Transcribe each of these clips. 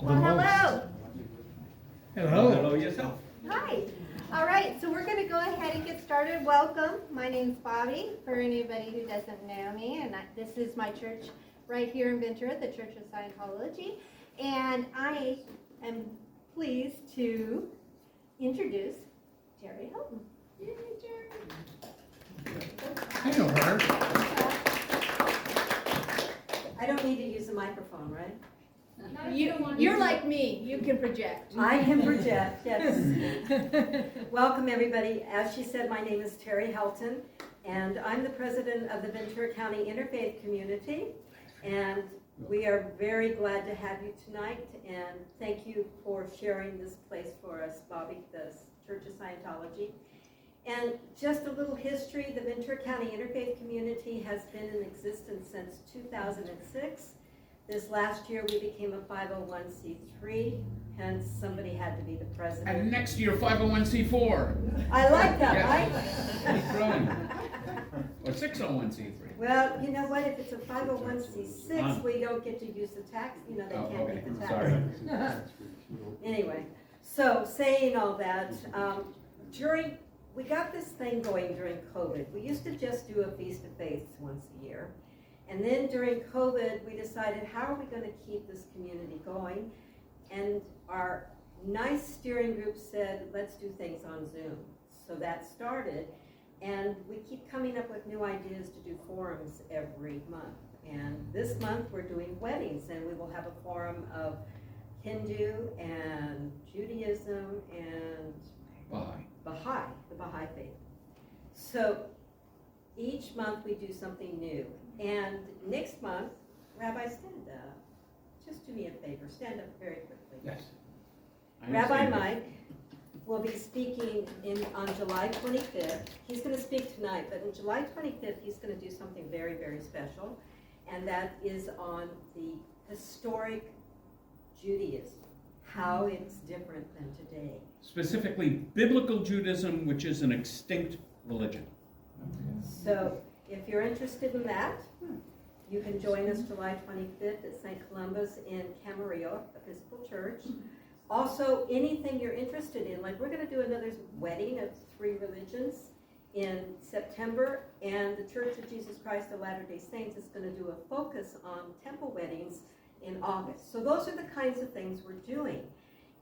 Well, hello. Hello. Hello yourself. Hi. All right, so we're going to go ahead and get started. Welcome. My name's Bobby, for anybody who doesn't know me, and this is my church right here in Ventura, the Church of Scientology. And I am pleased to introduce Terry Hilton. Yay, Terry. I know her. I don't need to use the microphone, right? You're like me. You can project. I can project, yes. Welcome, everybody. As she said, my name is Terry Helton, and I'm the president of the Ventura County Interfaith Community. And we are very glad to have you tonight, and thank you for sharing this place for us, Bobby, the Church of Scientology. And just a little history, the Ventura County Interfaith Community has been in existence since 2006. This last year we became a 501c3, hence somebody had to be the president. And next year, 501c4. I like that, Yeah. right? Keep growing. Or 601c3. Well, you know what, if it's a 501c6, we don't get to use the tax, they Oh, can't okay. get the tax. Sorry. Anyway, so saying all that, we got this thing going during COVID. We used to just do a Feast of Faith once a year. And then during COVID, we decided, how are we going to keep this community going? And our nice steering group said, let's do things on Zoom. So that started. And we keep coming up with new ideas to do forums every month. And this month we're doing weddings, and we will have a forum of Hindu and Judaism and Bahá'í. the Bahá'í faith. So each month we do something new. And next month, Rabbi, stand up. Just do me a favor, stand up very quickly. Yes. Rabbi Mike will be speaking on July 25th. He's going to speak tonight, but on July 25th, he's going to do something very, very special. And that is on the historic Judaism, how it's different than today. Specifically, biblical Judaism, which is an extinct religion. So if you're interested in that, you can join us July 25th at St. Columba's in Camarillo Episcopal Church. Also, anything you're interested in, like we're going to do another wedding of 3 religions in September, and the Church of Jesus Christ of Latter-day Saints is going to do a focus on temple weddings in August. So those are the kinds of things we're doing.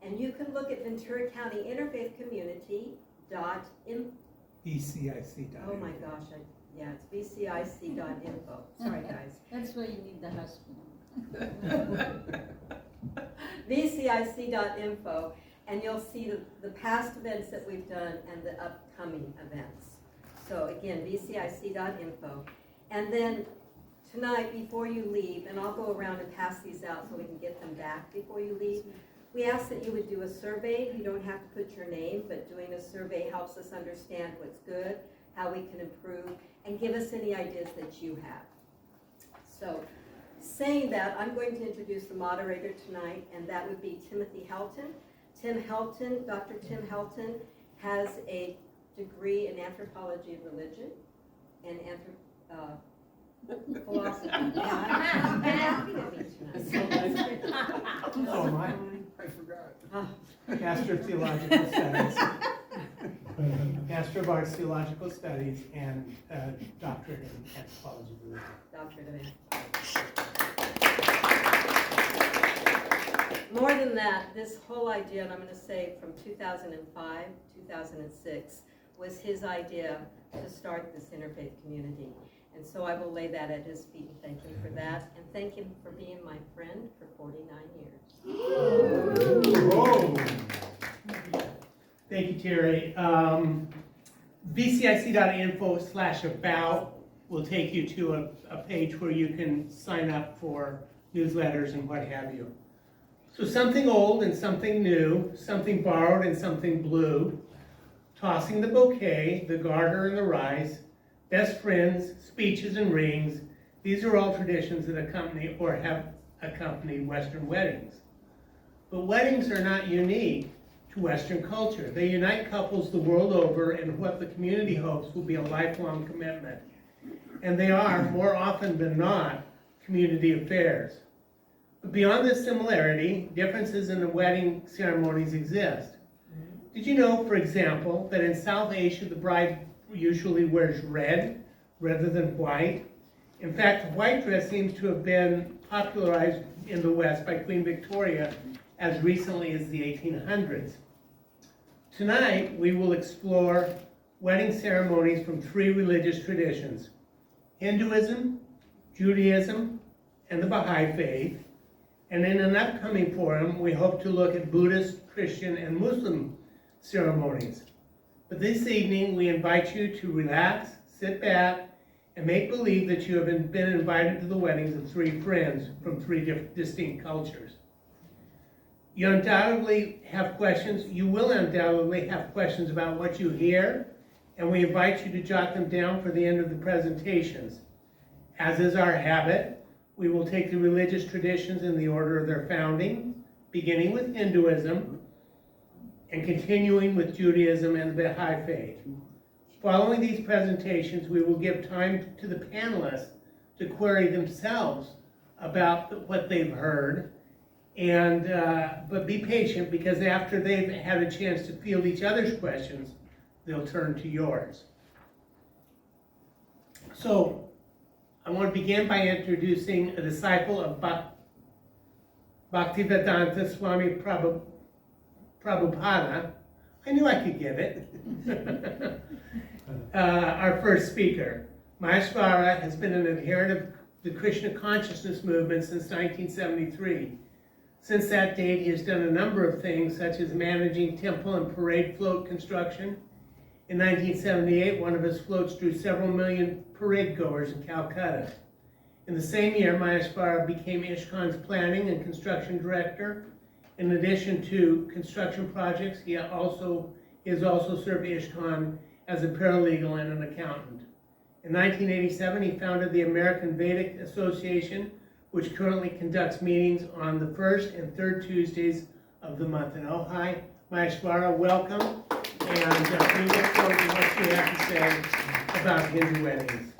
And you can look at Ventura County Interfaith Community VCIC. Oh my gosh, it's VCIC.info. Sorry, guys. That's why you need the husband. VCIC.info, and you'll see the past events that we've done and the upcoming events. So again, VCIC.info. And then tonight, before you leave, and I'll go around and pass these out so we can get them back before you leave, we ask that you would do a survey. You don't have to put your name, but doing a survey helps us understand what's good, how we can improve, and give us any ideas that you have. So, saying that, I'm going to introduce the moderator tonight, and that would be Timothy Helton. Dr. Tim Helton has a degree in anthropology of religion and philosophy. Oh, my. I forgot. Gastrotheological studies. Master of Arts Theological Studies and doctorate in anthropology of religion. Doctorate of anthropology. More than that, this whole idea, and I'm going to say from 2005, 2006, was his idea to start this interfaith community. And so I will lay that at his feet and thank him for that, and thank him for being my friend for 49 years. Whoa. Thank you, Terry. VCIC.info/about will take you to a page where you can sign up for newsletters and what have you. So something old and something new, something borrowed and something blue, tossing the bouquet, the garter and the rice, best friends, speeches and rings. These are all traditions that accompany or have accompanied Western weddings. But weddings are not unique to Western culture. They unite couples the world over in what the community hopes will be a lifelong commitment. And they are, more often than not, community affairs. But beyond this similarity, differences in the wedding ceremonies exist. Did you know, for example, that in South Asia, the bride usually wears red rather than white? In fact, the white dress seems to have been popularized in the West by Queen Victoria as recently as the 1800s. Tonight, we will explore wedding ceremonies from 3 religious traditions: Hinduism, Judaism, and the Bahá'í faith. And in an upcoming forum, we hope to look at Buddhist, Christian, and Muslim ceremonies. But this evening, we invite you to relax, sit back, and make believe that you have been invited to the weddings of 3 friends from 3 distinct cultures. You will undoubtedly have questions about what you hear, and we invite you to jot them down for the end of the presentations. As is our habit, we will take the religious traditions in the order of their founding, beginning with Hinduism and continuing with Judaism and the Bahá'í faith. Following these presentations, we will give time to the panelists to query themselves about what they've heard, and but be patient, because after they've had a chance to field each other's questions, they'll turn to yours. So, I want to begin by introducing a disciple of Bhaktivedanta Swami Prabhupada. I knew I could get it. Our first speaker. Maheshwara has been an adherent of the Krishna consciousness movement since 1973. Since that date, he has done a number of things, such as managing temple and parade float construction. In 1978, one of his floats drew several million parade goers in Calcutta. In the same year, Maheshwara became ISKCON's planning and construction director. In addition to construction projects, he has also served ISKCON as a paralegal and an accountant. In 1987, he founded the American Vedic Association, which currently conducts meetings on the 1st and 3rd Tuesdays of the month. And oh, hi, Maheshwara, welcome. And we look forward to what you have to say about Hindu weddings.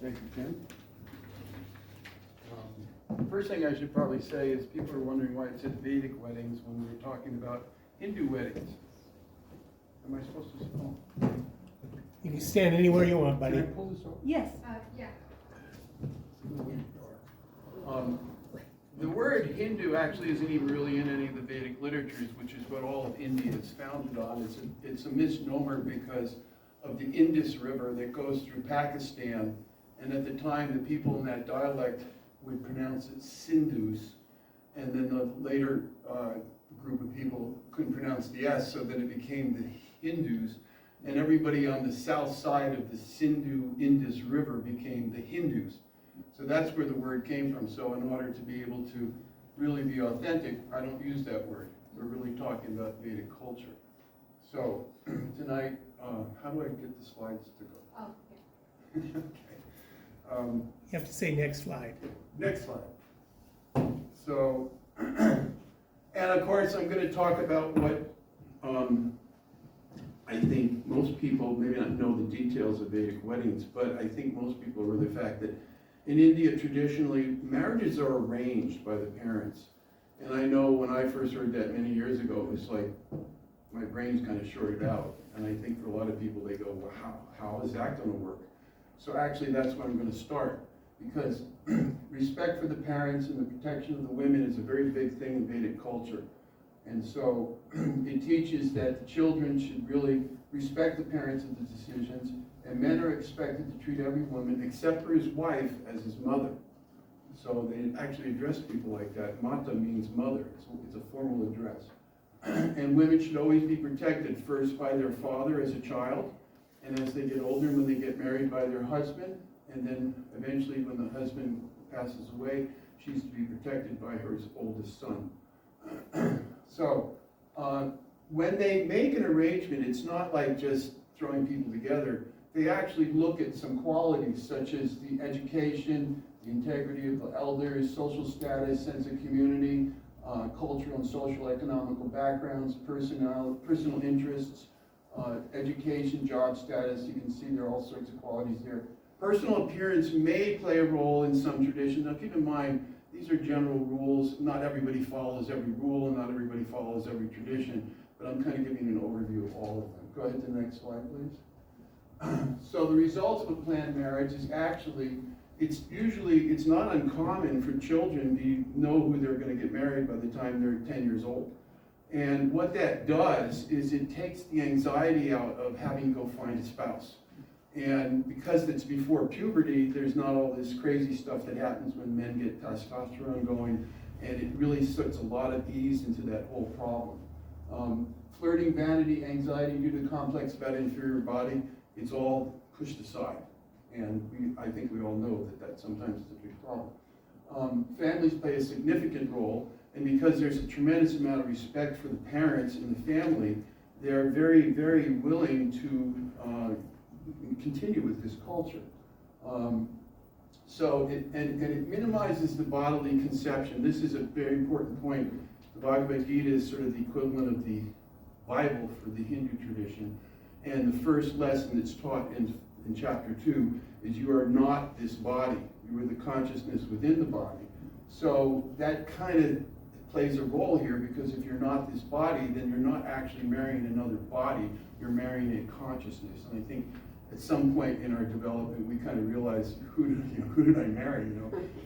Thank you, Tim. First thing I should probably say is people are wondering why it said Vedic weddings when we're talking about Hindu weddings. Am I supposed to? Oh. You can stand anywhere you want, buddy. Can I pull this over? Yes. Yeah. The word Hindu actually isn't even really in any of the Vedic literatures, which is what all of India is founded on. It's a misnomer because of the Indus River that goes through Pakistan, and at the time the people in that dialect would pronounce it Sindhus, and then the later group of people couldn't pronounce the S, so then it became the Hindus, and everybody on the south side of the Sindhu-Indus River became the Hindus. So that's where the word came from. So in order to be able to really be authentic, I don't use that word. We're really talking about Vedic culture. So tonight, how do I get the slides to go? Oh, yeah. Okay. You have to say next slide. Next slide. So, and of course, I'm going to talk about what I think most people maybe not know the details of Vedic weddings, but I think most people are the fact that in India, traditionally, marriages are arranged by the parents. And I know when I first heard that many years ago, it was like, my brain's kind of shorted out. And I think for a lot of people, they go, well, how is that going to work? So actually, that's where I'm going to start. Because respect for the parents and the protection of the women is a very big thing in Vedic culture. And so it teaches that the children should really respect the parents of the decisions, and men are expected to treat every woman, except for his wife, as his mother. So they actually address people like that. Mata means mother, it's a formal address. And women should always be protected, first by their father as a child, and as they get older, when they get married, by their husband, and then eventually when the husband passes away, she's to be protected by her oldest son. So when they make an arrangement, it's not like just throwing people together. They actually look at some qualities such as the education, the integrity of the elders, social status, sense of community, cultural and social economical backgrounds, personal interests, education, job status. You can see there are all sorts of qualities there. Personal appearance may play a role in some traditions. Now keep in mind, these are general rules. Not everybody follows every rule, and not everybody follows every tradition, but I'm kind of giving you an overview of all of them. Go ahead to the next slide, please. So the results of a planned marriage is actually, it's not uncommon for children to know who they're going to get married by the time they're 10 years old. And what that does is it takes the anxiety out of having to go find a spouse. And because it's before puberty, there's not all this crazy stuff that happens when men get testosterone going, and it really puts a lot of ease into that whole problem. Flirting, vanity, anxiety due to complex about inferior body, it's all pushed aside. And I think we all know that sometimes is a big problem. Families play a significant role, and because there's a tremendous amount of respect for the parents in the family, they're very, very willing to continue with this culture. It minimizes the bodily conception. This is a very important point. The Bhagavad Gita is sort of the equivalent of the Bible for the Hindu tradition. And the first lesson that's taught in chapter 2 is you are not this body. You are the consciousness within the body. So that kind of plays a role here, because if you're not this body, then you're not actually marrying another body. You're marrying a consciousness. And I think at some point in our development, we kind of realize, who did I marry?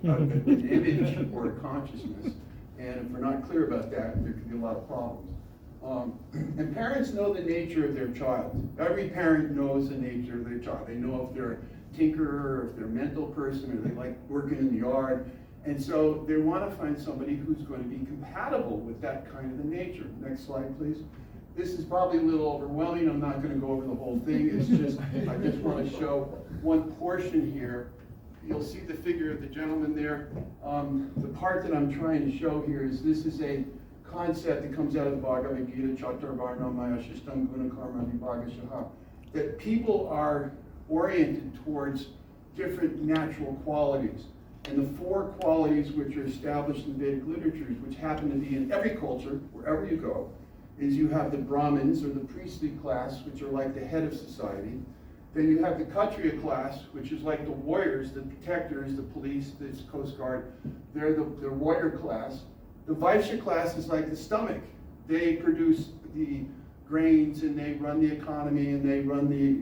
An image or a consciousness. And if we're not clear about that, there could be a lot of problems. And parents know the nature of their child. Every parent knows the nature of their child. They know if they're a tinkerer, or if they're a mental person, or they like working in the yard. And so they want to find somebody who's going to be compatible with that kind of a nature. Next slide, please. This is probably a little overwhelming. I'm not going to go over the whole thing. It's just, I just want to show one portion here. You'll see the figure of the gentleman there. The part that I'm trying to show here is this is a concept that comes out of the Bhagavad Gita, Chaturvarna Maya Shishtam Guna Karma Vibhagashaha, that people are oriented towards different natural qualities. And the 4 qualities which are established in Vedic literatures, which happen to be in every culture, wherever you go, is you have the Brahmins, or the priestly class, which are like the head of society. Then you have the Kshatriya class, which is like the warriors, the protectors, the police, the Coast Guard. They're the warrior class. The Vaishya class is like the stomach. They produce the grains, and they run the economy, and they run the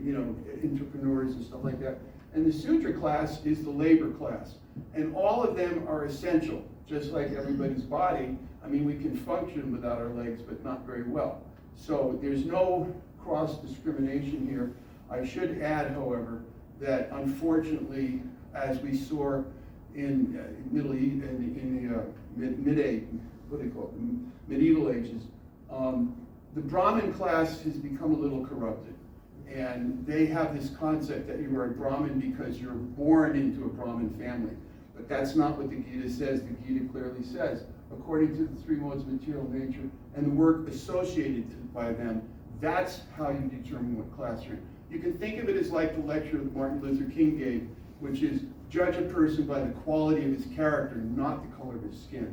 entrepreneurs and stuff like that. And the Sudra class is the labor class. And all of them are essential, just like everybody's body. I mean, we can function without our legs, but not very well. So there's no cross-discrimination here. I should add, however, that unfortunately, as we saw in medieval ages, the Brahmin class has become a little corrupted. And they have this concept that you are a Brahmin because you're born into a Brahmin family. But that's not what the Gita says. The Gita clearly says, according to the 3 modes of material nature and the work associated by them, that's how you determine what class you're in. You can think of it as like the lecture that Martin Luther King gave, which is judge a person by the quality of his character, not the color of his skin.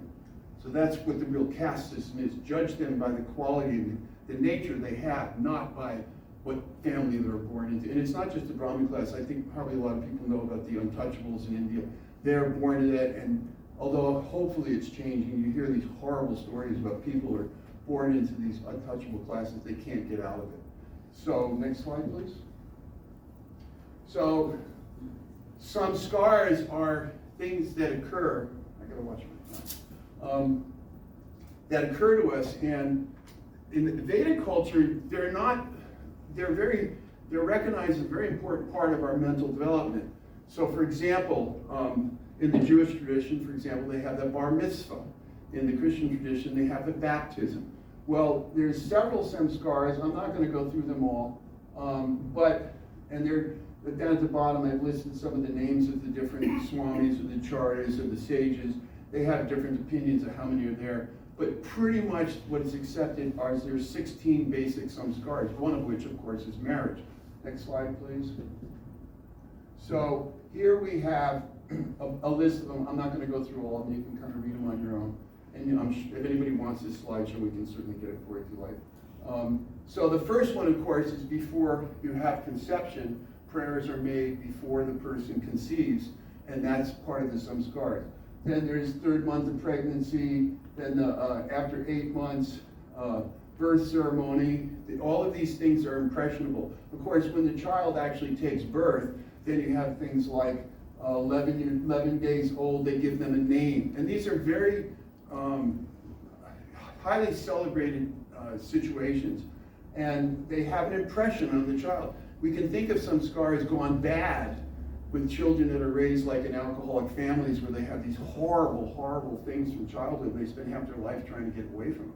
So that's what the real caste system is. Judge them by the quality and the nature they have, not by what family they were born into. And it's not just the Brahmin class. I think probably a lot of people know about the untouchables in India. They're born into that, and although hopefully it's changing, you hear these horrible stories about people who are born into these untouchable classes. They can't get out of it. So next slide, please. So some scars are things that occur. I gotta watch my time. That occur to us, and in the Vedic culture, they're recognized as a very important part of our mental development. So for example, in the Jewish tradition, for example, they have the bar mitzvah. In the Christian tradition, they have the baptism. Well, there's several samskaras. I'm not going to go through them all, but down at the bottom, I've listed some of the names of the different swamis, or the charyas, or the sages. They have different opinions of how many are there. But pretty much what is accepted are there's 16 basic samskaras, one of which, of course, is marriage. Next slide, please. So here we have a list of them. I'm not going to go through all of them. You can kind of read them on your own. And if anybody wants this slideshow, we can certainly get it for you if you like. So the first one, of course, is before you have conception. prayers are made before the person conceives, and that's part of the samskars. Then there's 3rd month of pregnancy, then after 8 months, birth ceremony. All of these things are impressionable. Of course, when the child actually takes birth, then you have things like 11 days old, they give them a name. And these are very highly celebrated situations. And they have an impression on the child. We can think of some scars gone bad with children that are raised like in alcoholic families where they have these horrible, horrible things from childhood. They spend half their life trying to get away from them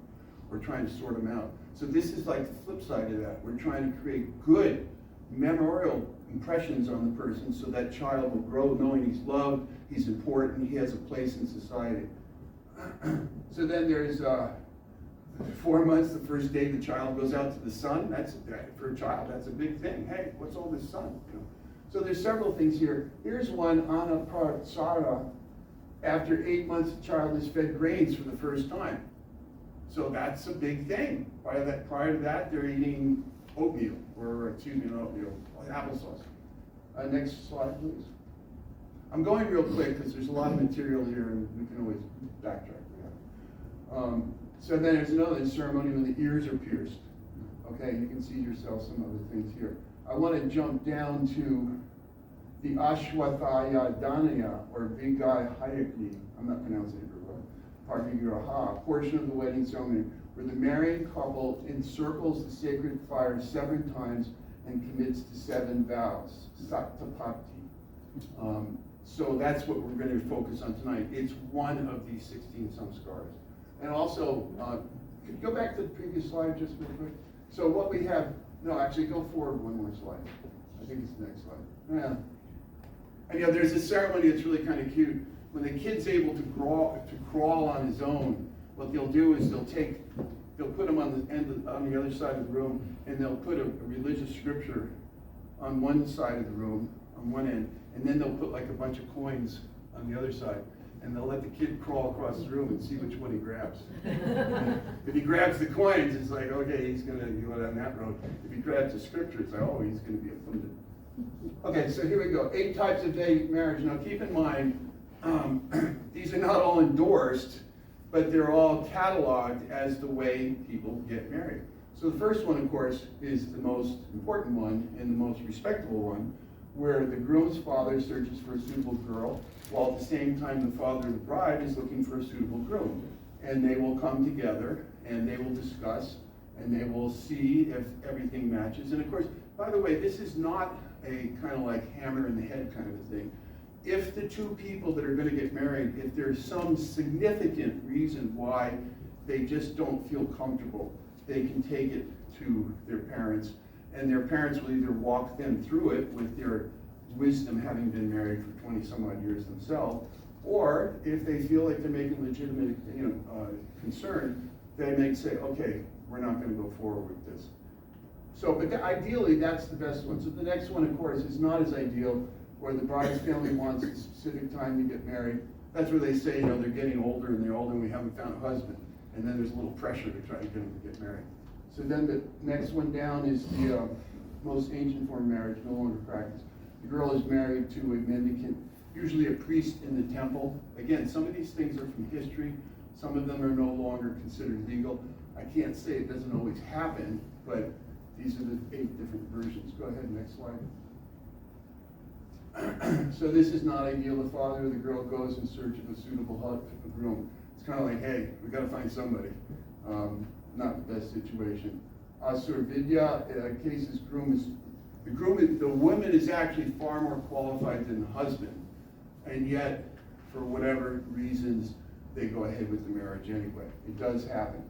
or trying to sort them out. So this is like the flip side of that. We're trying to create good memorial impressions on the person so that child will grow knowing he's loved, he's important, he has a place in society. So then there's 4 months, the first day the child goes out to the sun. That's, for a child, that's a big thing. Hey, what's all this sun? You know? So there's several things here. Here's one, Anaparsara. After 8 months, the child is fed grains for the first time. So that's a big thing. Prior to that, they're eating oatmeal, or not oatmeal, applesauce. Next slide, please. I'm going real quick because there's a lot of material here and we can always backtrack. So then there's another ceremony when the ears are pierced. Okay, you can see yourself some other things here. I want to jump down to the Ashwathaya Danaya, or Vigai Hayaki, I'm not pronouncing it very well, Pargiraha, portion of the wedding ceremony, where the married couple encircles the sacred fire 7 times and commits to 7 vows, Saktapati. So that's what we're going to focus on tonight. It's one of these 16 samskars. And also, could you go back to the previous slide just real quick? So what we have, no, actually go forward one more slide. I think it's the next slide. Yeah. And yeah, there's a ceremony that's really kind of cute. When the kid's able to crawl on his own, what they'll do is they'll put him on the other side of the room, and they'll put a religious scripture on one side of the room, on one end, and then they'll put like a bunch of coins on the other side. And they'll let the kid crawl across the room and see which one he grabs. If he grabs the coins, it's like, okay, he's going to go down that road. If he grabs the scripture, it's like, oh, he's going to be offended. Okay, so here we go. 8 types of Vedic marriage. Now keep in mind, these are not all endorsed, but they're all cataloged as the way people get married. So the first one, of course, is the most important one and the most respectable one, where the groom's father searches for a suitable girl, while at the same time the father of the bride is looking for a suitable groom. And they will come together, and they will discuss, and they will see if everything matches. And of course, by the way, this is not a kind of like hammer in the head kind of a thing. If the 2 people that are going to get married, if there's some significant reason why they just don't feel comfortable, they can take it to their parents, and their parents will either walk them through it with their wisdom, having been married for 20 some odd years themselves, or if they feel like they're making legitimate concern, they may say, okay, we're not going to go forward with this. So, but ideally, that's the best one. So the next one, of course, is not as ideal, where the bride's family wants a specific time to get married. That's where they say, they're getting older and they're older and we haven't found a husband. And then there's a little pressure to try to get them to get married. So then the next one down is the most ancient form of marriage, no longer practiced. The girl is married to a mendicant, usually a priest in the temple. Again, some of these things are from history. Some of them are no longer considered legal. I can't say it doesn't always happen, but these are the 8 different versions. Go ahead, next slide. So this is not ideal. The father of the girl goes in search of a suitable groom. It's kind of like, hey, we got to find somebody. Not the best situation. Asurvidya, cases the woman is actually far more qualified than the husband, and yet, for whatever reasons, they go ahead with the marriage anyway. It does happen.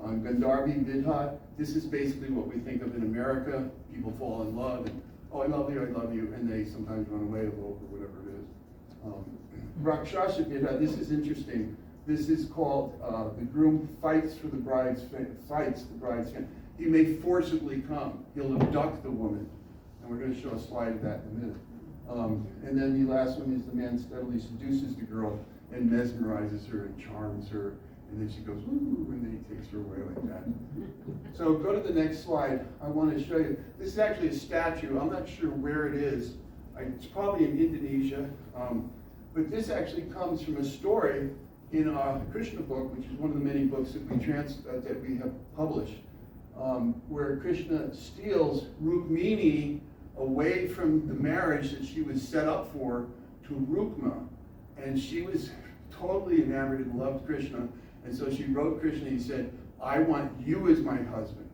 Gandharvi Vidha, this is basically what we think of in America. People fall in love, and oh, I love you, and they sometimes run away, elope, or whatever it is. Rakshasa Vidha, this is interesting. This is called, the groom fights the bride's family. He may forcibly come. He'll abduct the woman. And we're going to show a slide of that in a minute. And then the last one is the man steadily seduces the girl and mesmerizes her and charms her And then she goes, woo, and then he takes her away like that. So go to the next slide. I want to show you. This is actually a statue. I'm not sure where it is. It's probably in Indonesia. But this actually comes from a story in a Krishna book, which is one of the many books that we have published, where Krishna steals Rukmini away from the marriage that she was set up for to Rukma. And she was totally enamored and loved Krishna. And so she wrote Krishna, he said, I want you as my husband.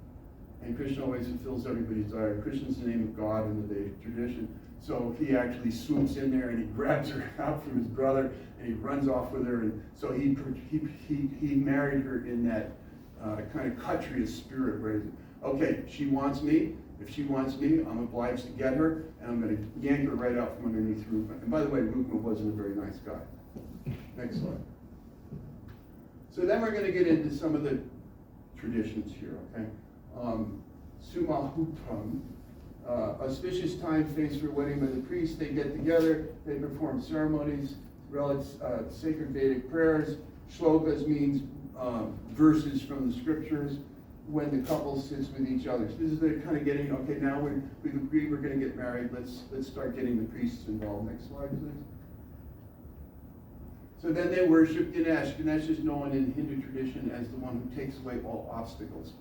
And Krishna always fulfills everybody's desire. Krishna is the name of God in the Vedic tradition. So he actually swoops in there and he grabs her out from his brother and he runs off with her. And so he married her in that kind of Kshatriya spirit where, okay, she wants me. If she wants me, I'm obliged to get her, and I'm going to yank her right out from underneath Rukma. And by the way, Rukma wasn't a very nice guy. Next slide. So then we're going to get into some of the traditions here, okay? Sumahutram, auspicious time fixed for a wedding by the priest. They get together, they perform ceremonies, sacred Vedic prayers. Shlokas means verses from the scriptures when the couple sits with each other. So this is the kind of getting, okay, now we've agreed we're going to get married. Let's start getting the priests involved. Next slide, please. So then they worship Ganesh. Ganesh is known in Hindu tradition as the one who takes away all obstacles.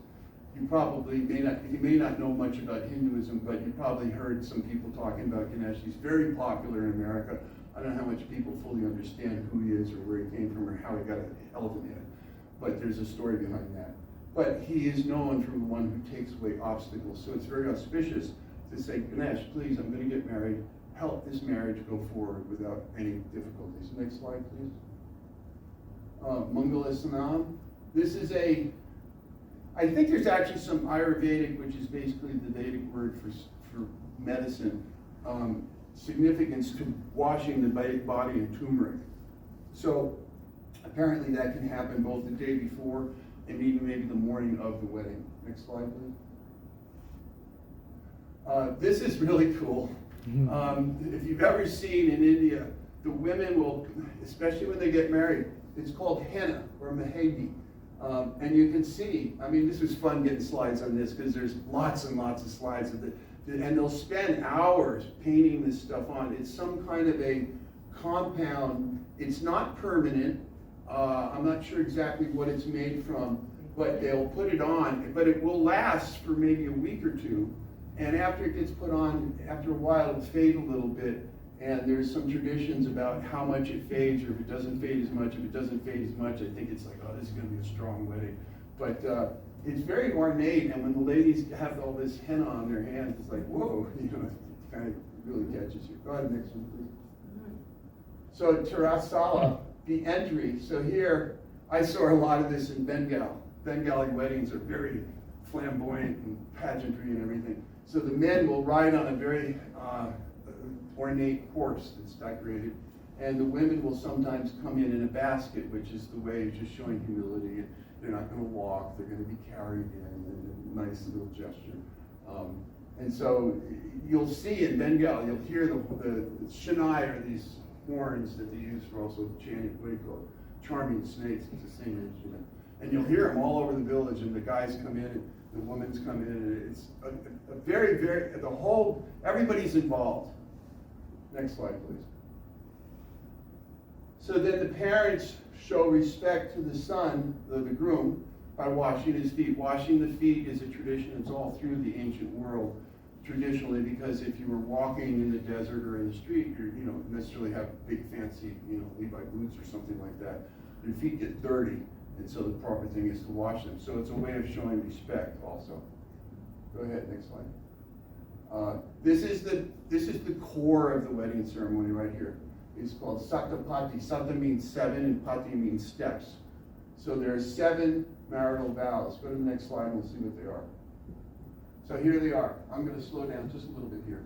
You probably may not know much about Hinduism, but you probably heard some people talking about Ganesh. He's very popular in America. I don't know how much people fully understand who he is or where he came from or how he got an elephant head, but there's a story behind that. But he is known for the one who takes away obstacles. So it's very auspicious to say, Ganesh, please, I'm going to get married. Help this marriage go forward without any difficulties. Next slide, please. Mangala Sanam. This is I think there's actually some Ayurvedic, which is basically the Vedic word for medicine, significance to washing the body in turmeric. So apparently that can happen both the day before and even maybe the morning of the wedding. Next slide, please. This is really cool. If you've ever seen in India, the women will, especially when they get married, it's called henna or mehndi. And you can see, I mean, this was fun getting slides on this because there's lots and lots of slides of it. And they'll spend hours painting this stuff on. It's some kind of a compound. It's not permanent. I'm not sure exactly what it's made from, but they'll put it on. But it will last for maybe a week or two. And after it gets put on, after a while, it'll fade a little bit. And there's some traditions about how much it fades, or if it doesn't fade as much. If it doesn't fade as much, I think it's like, oh, this is going to be a strong wedding. But it's very ornate, and when the ladies have all this henna on their hands, it's like, whoa, you know, it kind of really catches you. Go ahead, next one, please. So Tarasala, the entry. So here, I saw a lot of this in Bengal. Bengali weddings are very flamboyant and pageantry and everything. So the men will ride on a very ornate horse that's decorated, and the women will sometimes come in a basket, which is the way of just showing humility. They're not going to walk, they're going to be carried in a nice little gesture. And so you'll see in Bengal, you'll hear the Shanai are these horns that they use for also chanting, what do you call it? Charming snakes, it's the same instrument. And you'll hear them all over the village, and the guys come in, and the women's come in, and it's a very, very, everybody's involved. Next slide, please. So then the parents show respect to the son, the groom, by washing his feet. Washing the feet is a tradition that's all through the ancient world, traditionally, because if you were walking in the desert or in the street, you don't necessarily have big fancy, Levi boots or something like that. Your feet get dirty, and so the proper thing is to wash them. So it's a way of showing respect also. Go ahead, next slide. This is the core of the wedding ceremony right here. It's called Satapati. Sata means 7 and Pati means steps. So there are 7 marital vows. Go to the next slide and we'll see what they are. So here they are. I'm going to slow down just a little bit here.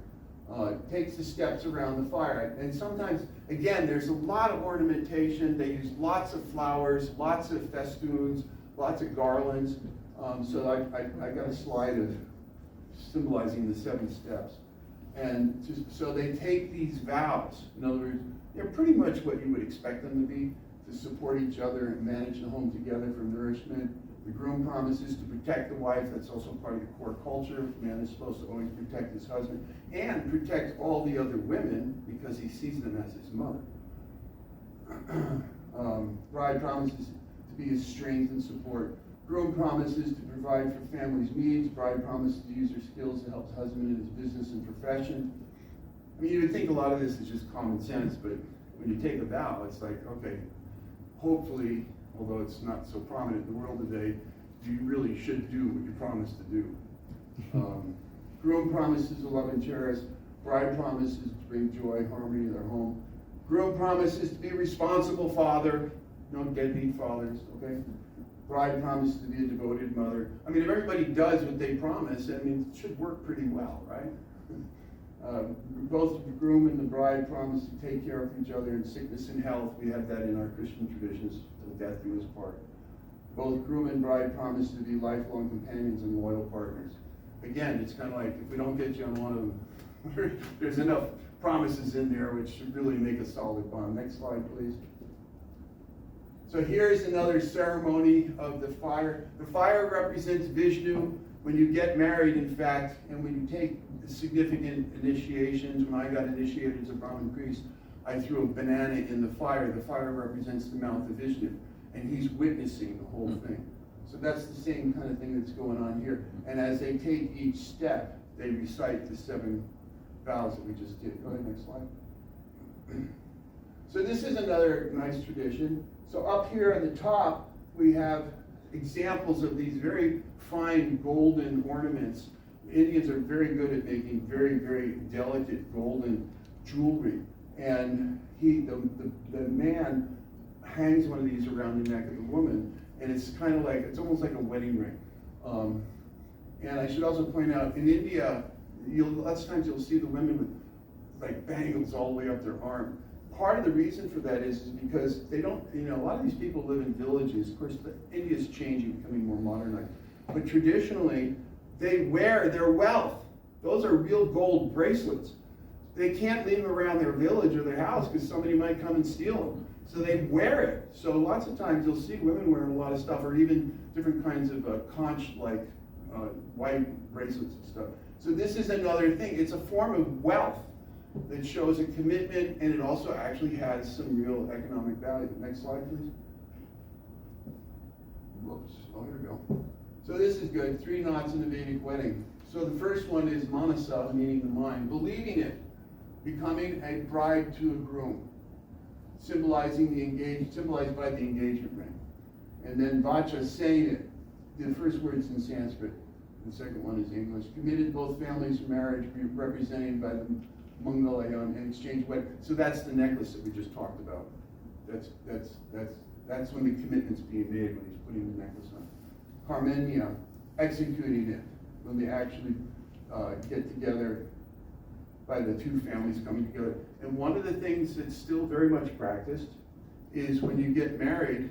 Takes the steps around the fire. And sometimes, again, there's a lot of ornamentation. They use lots of flowers, lots of festoons, lots of garlands. So I got a slide of symbolizing the 7 steps. And so they take these vows. In other words, they're pretty much what you would expect them to be. to support each other and manage the home together for nourishment. The groom promises to protect the wife. That's also part of the core culture. The man is supposed to always protect his husband and protect all the other women because he sees them as his mother. Bride promises to be his strength and support. Groom promises to provide for family's needs. Bride promises to use her skills to help the husband in his business and profession. I mean, you would think a lot of this is just common sense, but when you take a vow, it's like, okay, hopefully, although it's not so prominent in the world today, you really should do what you promised to do. Groom promises to love and cherish. Bride promises to bring joy, harmony to their home. Groom promises to be a responsible father, no deadbeat fathers, okay? Bride promises to be a devoted mother. I mean, if everybody does what they promise, I mean, it should work pretty well, right? Both the groom and the bride promise to take care of each other in sickness and health. We have that in our Christian traditions, till death do us part. Both groom and bride promise to be lifelong companions and loyal partners. Again, it's kind of like, if we don't get you on one of them, there's enough promises in there which should really make a solid bond. Next slide, please. So here's another ceremony of the fire. The fire represents Vishnu. When you get married, in fact, and when you take significant initiations, when I got initiated as a Brahmin priest, I threw a banana in the fire. The fire represents the mouth of Vishnu, and he's witnessing the whole thing. So that's the same kind of thing that's going on here. And as they take each step, they recite the 7 vows that we just did. Go ahead, next slide. So this is another nice tradition. So up here at the top, we have examples of these very fine golden ornaments. Indians are very good at making very, very delicate golden jewelry. And the man hangs one of these around the neck of the woman, and it's kind of like, it's almost like a wedding ring. And I should also point out, in India, lots of times you'll see the women with like bangles all the way up their arm. Part of the reason for that is because they don't, a lot of these people live in villages. Of course, India's changing, becoming more modernized. But traditionally, they wear their wealth. Those are real gold bracelets. They can't leave them around their village or their house because somebody might come and steal them. So they wear it. So lots of times you'll see women wearing a lot of stuff, or even different kinds of conch, like white bracelets and stuff. So this is another thing. It's a form of wealth that shows a commitment, and it also actually has some real economic value. Next slide, please. Whoops. Oh, here we go. So this is good. 3 knots in a Vedic wedding. So the first one is manasa, meaning the mind, believing it, becoming a bride to a groom, symbolized by the engagement ring. And then vacha, saying it. The first word's in Sanskrit. The second one is English. Committed both families to marriage, represented by the Mangalayam and exchange wedding. So that's the necklace that we just talked about. That's when the commitment's being made, when he's putting the necklace on. Harmonia, executing it, when they actually get together by the two families coming together. And one of the things that's still very much practiced is when you get married,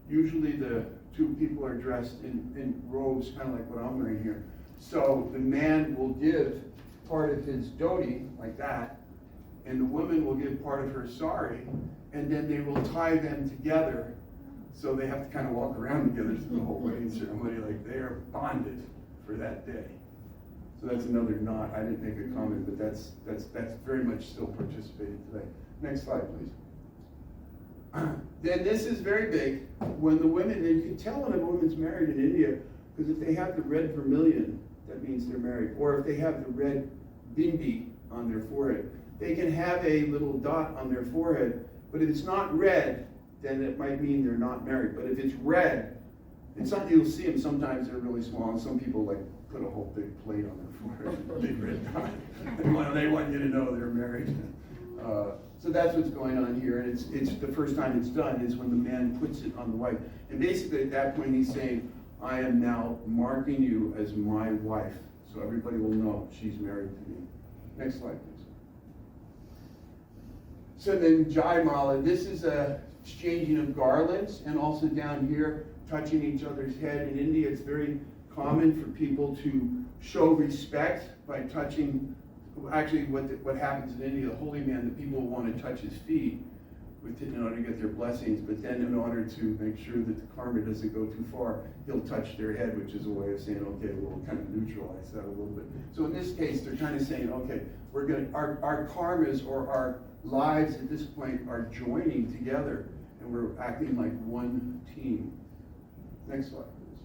usually the two people are dressed in robes, kind of like what I'm wearing here. So the man will give part of his dhoti, like that, and the woman will give part of her sari, and then they will tie them together. So they have to kind of walk around together through the whole wedding ceremony, like they are bonded for that day. So that's another knot. I didn't make a comment, but that's very much still participated today. Next slide, please. Then this is very big. When the women, and you can tell when a woman's married in India, because if they have the red vermilion, that means they're married. Or if they have the red bindi on their forehead, they can have a little dot on their forehead, but if it's not red, then it might mean they're not married. But if it's red, and you'll see them, sometimes they're really small, and some people like put a whole big plate on their forehead, a big red dot. They want you to know they're married. So that's what's going on here, and it's the first time it's done is when the man puts it on the wife. And basically at that point he's saying, I am now marking you as my wife, so everybody will know she's married to me. Next slide, please. So then Jaimala, this is a exchanging of garlands, and also down here, touching each other's head. In India, it's very common for people to show respect by touching. Actually, what happens in India, the holy man, the people want to touch his feet, in order to get their blessings, but then in order to make sure that the karma doesn't go too far, he'll touch their head, which is a way of saying, okay, we'll kind of neutralize that a little bit. So in this case, they're kind of saying, okay, we're going to, our karmas or our lives at this point are joining together, and we're acting like one team. Next slide, please.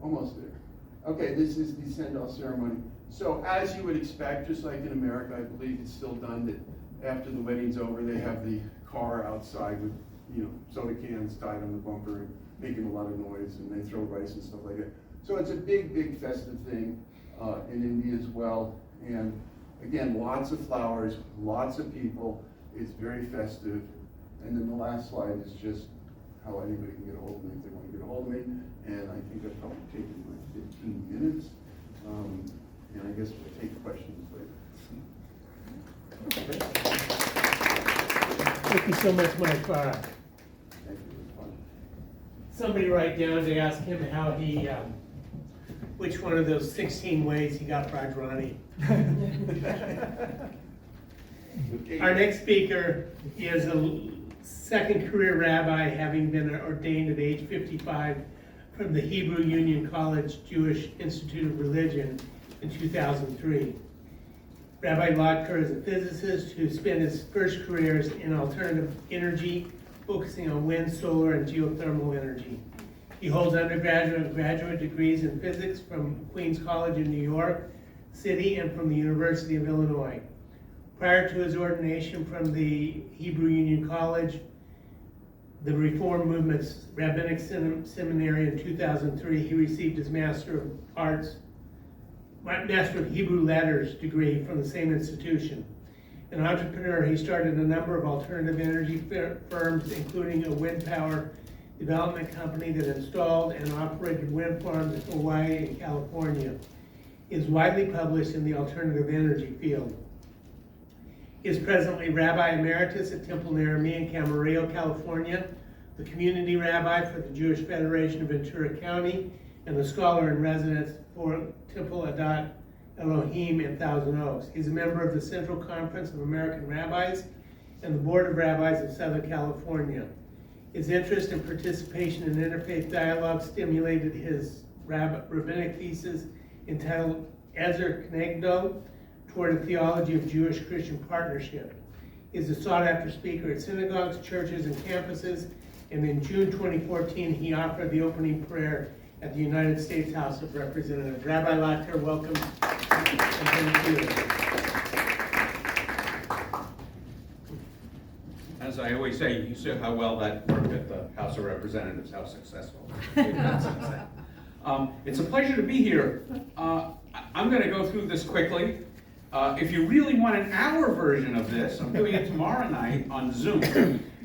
Almost there. Okay, this is the send-off ceremony. So as you would expect, just like in America, I believe it's still done that after the wedding's over, they have the car outside with, soda cans tied on the bumper and making a lot of noise, and they throw rice and stuff like that. So it's a big, big festive thing in India as well. And again, lots of flowers, lots of people. It's very festive. And then the last slide is just how anybody can get a hold of me if they want to get a hold of me. And I think I've probably taken like 15 minutes. And I guess we'll take questions later. Okay. Thank you so much, Mike Farah. Thank you. It was fun. Somebody write down to ask him how he, which one of those 16 ways he got Rajrani. Our next speaker is a second career rabbi, having been ordained at age 55 from the Hebrew Union College Jewish Institute of Religion in 2003. Rabbi Lotker is a physicist who spent his first careers in alternative energy, focusing on wind, solar, and geothermal energy. He holds undergraduate and graduate degrees in physics from Queens College in New York City and from the University of Illinois. Prior to his ordination from the Hebrew Union College, the Reform Movement's Rabbinic Seminary in 2003, he received his Master of Hebrew Letters degree from the same institution. An entrepreneur, he started a number of alternative energy firms, including a wind power development company that installed and operated wind farms in Hawaii and California. He is widely published in the alternative energy field. He is presently Rabbi Emeritus at Temple Naramie in Camarillo, California, the community rabbi for the Jewish Federation of Ventura County, and the scholar in residence for Temple Adat Elohim in Thousand Oaks. He's a member of the Central Conference of American Rabbis and the Board of Rabbis of Southern California. His interest and participation in interfaith dialogue stimulated his rabbinic thesis entitled Ezer Kenegdo, Toward a Theology of Jewish-Christian Partnership. He is a sought-after speaker at synagogues, churches, and campuses, and in June 2014, he offered the opening prayer at the United States House of Representatives. Rabbi Lotker, welcome. And thank you. As I always say, you see how well that worked at the House of Representatives, how successful. It's a pleasure to be here. I'm going to go through this quickly. If you really want an hour version of this, I'm doing it tomorrow night on Zoom.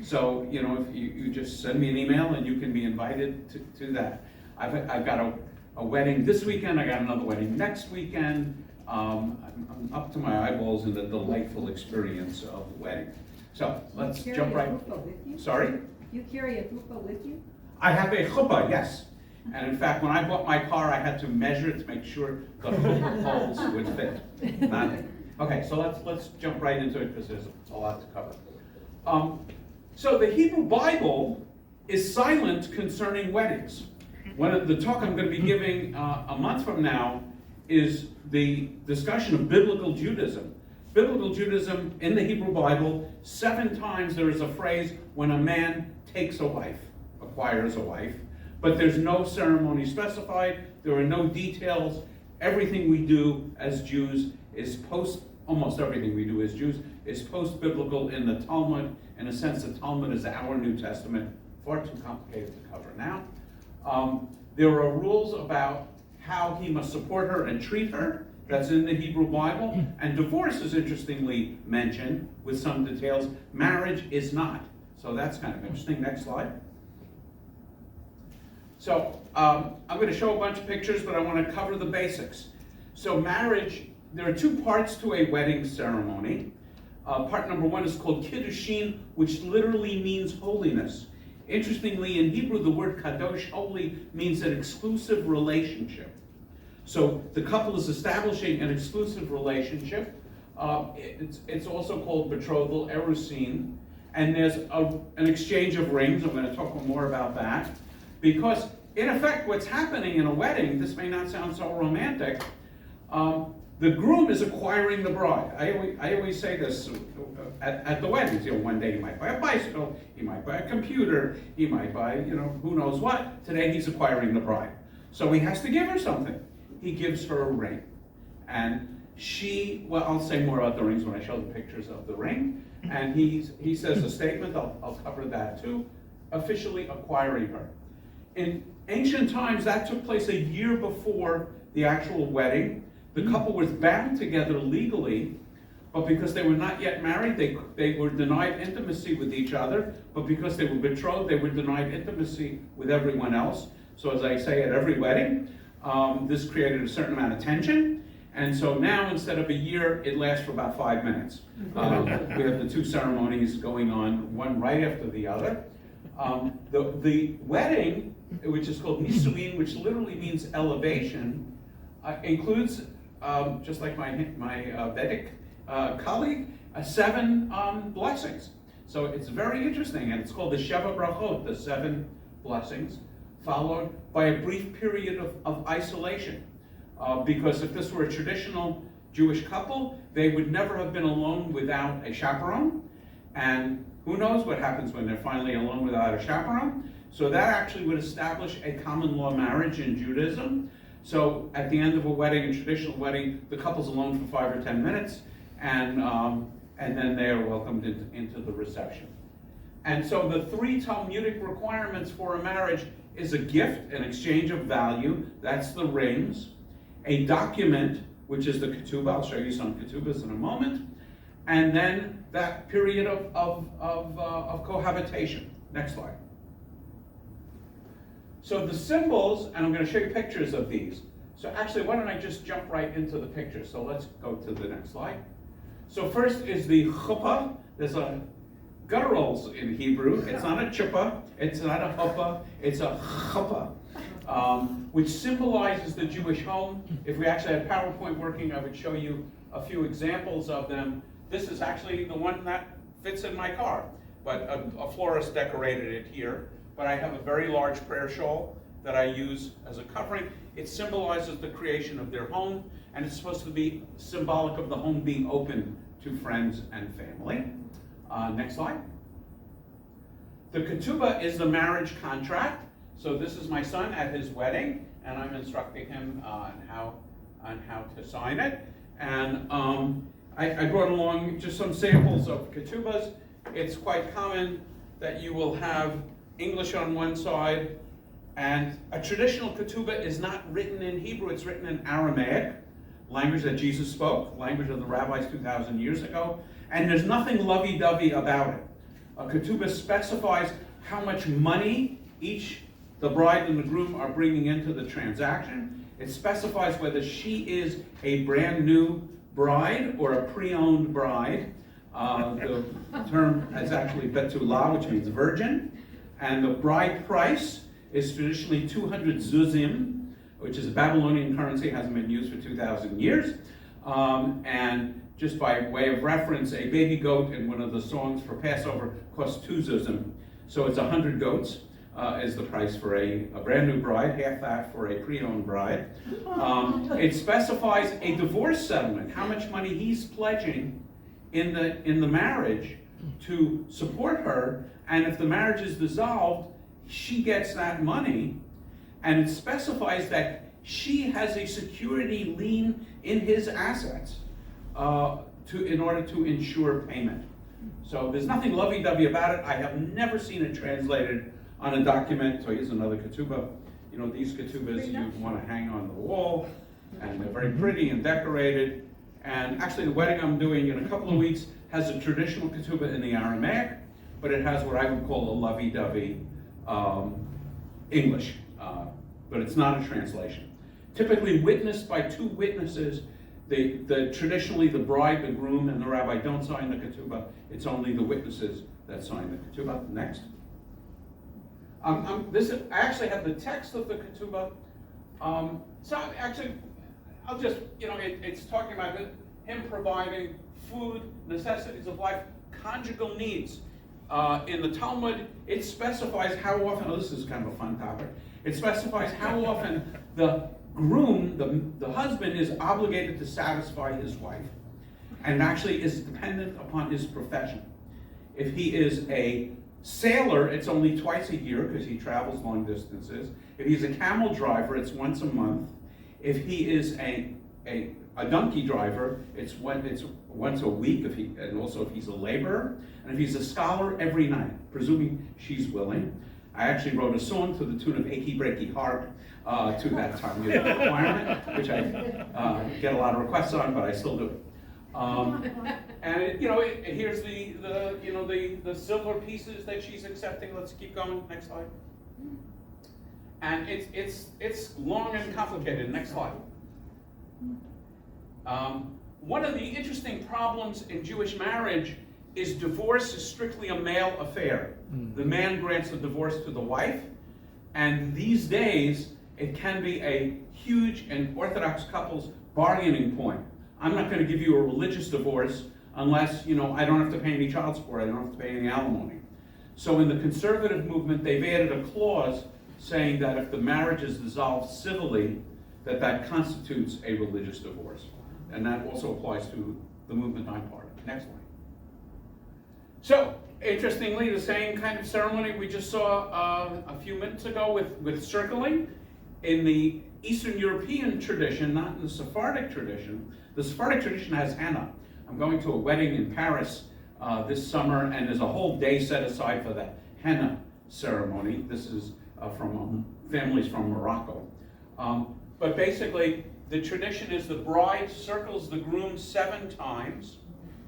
So, if you just send me an email and you can be invited to that. I've got a wedding this weekend, I got another wedding next weekend. I'm up to my eyeballs in the delightful experience of the wedding. So, let's jump right. Sorry? You carry a chuppah with you? I have a chuppah, yes. And in fact, when I bought my car, I had to measure it to make sure the chuppah poles would fit. Okay, so let's jump right into it because there's a lot to cover. So the Hebrew Bible is silent concerning weddings. One of the talk I'm going to be giving a month from now is the discussion of biblical Judaism. Biblical Judaism in the Hebrew Bible, 7 times there is a phrase when a man takes a wife, acquires a wife, but there's no ceremony specified, there are no details. Everything we do as Jews is almost everything we do as Jews is post-biblical in the Talmud. In a sense, the Talmud is our New Testament, far too complicated to cover now. There are rules about how he must support her and treat her. That's in the Hebrew Bible. And divorce is interestingly mentioned with some details. Marriage is not. So that's kind of interesting. Next slide. So I'm going to show a bunch of pictures, but I want to cover the basics. So marriage, there are 2 parts to a wedding ceremony. Part number 1 is called Kiddushin, which literally means holiness. Interestingly, in Hebrew, the word kadosh, holy, means an exclusive relationship. So the couple is establishing an exclusive relationship. It's also called betrothal, erusin. and there's an exchange of rings. I'm going to talk more about that, because in effect what's happening in a wedding, this may not sound so romantic, the groom is acquiring the bride. I always say this at the weddings. One day he might buy a bicycle, he might buy a computer, he might buy, who knows what. Today he's acquiring the bride. So he has to give her something. He gives her a ring. And well, I'll say more about the rings when I show the pictures of the ring. And he says a statement, I'll cover that too, officially acquiring her. In ancient times, that took place a year before the actual wedding. The couple was bound together legally, but because they were not yet married, they were denied intimacy with each other. But because they were betrothed, they were denied intimacy with everyone else. So as I say at every wedding, this created a certain amount of tension. And so now, instead of a year, it lasts for about 5 minutes. We have the two ceremonies going on, one right after the other. The wedding, which is called nisuin, which literally means elevation, includes, just like my Vedic colleague, 7 blessings. So it's very interesting, and it's called the Sheva Brachot, the 7 blessings, followed by a brief period of isolation. Because if this were a traditional Jewish couple, they would never have been alone without a chaperone. And who knows what happens when they're finally alone without a chaperone. So that actually would establish a common law marriage in Judaism. So at the end of a wedding, a traditional wedding, the couple's alone for 5 or 10 minutes, and then they are welcomed into the reception. And so the 3 Talmudic requirements for a marriage is a gift, an exchange of value, that's the rings, a document, which is the ketubah, I'll show you some ketubahs in a moment, and then that period of cohabitation. Next slide. So the symbols, and I'm going to show you pictures of these. So actually, why don't I just jump right into the pictures? So let's go to the next slide. So first is the chuppah. There's a gutturals in Hebrew. It's not a chuppah, it's not a chuppah, it's a chuppah. Which symbolizes the Jewish home. If we actually had PowerPoint working, I would show you a few examples of them. This is actually the one that fits in my car, but a florist decorated it here. But I have a very large prayer shawl that I use as a covering. It symbolizes the creation of their home, and it's supposed to be symbolic of the home being open to friends and family. Next slide. The ketubah is the marriage contract. So this is my son at his wedding, and I'm instructing him on how to sign it. And I brought along just some samples of ketubahs. It's quite common that you will have English on one side, and a traditional ketubah is not written in Hebrew, it's written in Aramaic, language that Jesus spoke, language of the rabbis 2,000 years ago, and there's nothing lovey-dovey about it. A ketubah specifies how much money the bride and the groom are bringing into the transaction. It specifies whether she is a brand new bride or a pre-owned bride. The term is actually betulah, which means virgin. And the bride price is traditionally 200 zuzim, which is a Babylonian currency, hasn't been used for 2,000 years. And just by way of reference, a baby goat in one of the songs for Passover costs 2 zuzim. So it's 100 goats. Is the price for a brand new bride, half that for a pre-owned bride. It specifies a divorce settlement, how much money he's pledging in the marriage to support her, and if the marriage is dissolved, she gets that money, and it specifies that she has a security lien in his assets in order to ensure payment. So there's nothing lovey-dovey about it. I have never seen it translated on a document. So here's another ketubah. These ketubahs you want to hang on the wall, and they're very pretty and decorated. And actually the wedding I'm doing in a couple of weeks has a traditional ketubah in the Aramaic, but it has what I would call a lovey-dovey English, but it's not a translation. Typically witnessed by 2 witnesses. Traditionally the bride, the groom, and the rabbi don't sign the ketubah. It's only the witnesses that sign the ketubah. Next. I actually have the text of the ketubah. So actually, I'll just, it's talking about him providing food, necessities of life, conjugal needs. in the Talmud, it specifies how often, oh, this is kind of a fun topic, it specifies how often the groom, the husband, is obligated to satisfy his wife, and actually is dependent upon his profession. If he is a sailor, it's only twice a year because he travels long distances. If he's a camel driver, it's once a month. If he is a donkey driver, it's once a week, and also if he's a laborer. And if he's a scholar, every night, presuming she's willing. I actually wrote a song to the tune of Achy Breaky Heart to that time requirement, which I get a lot of requests on, but I still do it. And here's the silver pieces that she's accepting. Let's keep going. Next slide. And it's long and complicated. Next slide. One of the interesting problems in Jewish marriage is divorce is strictly a male affair. The man grants the divorce to the wife, and these days it can be a huge and Orthodox couple's bargaining point. I'm not going to give you a religious divorce unless, I don't have to pay any child support, I don't have to pay any alimony. So in the conservative movement, they've added a clause saying that if the marriage is dissolved civilly, that constitutes a religious divorce. And that also applies to the movement I'm part of. Next one. So, interestingly, the same kind of ceremony we just saw a few minutes ago with circling. In the Eastern European tradition, not in the Sephardic tradition, the Sephardic tradition has henna. I'm going to a wedding in Paris this summer, and there's a whole day set aside for the henna ceremony. This is from families from Morocco. But basically, the tradition is the bride circles the groom 7 times.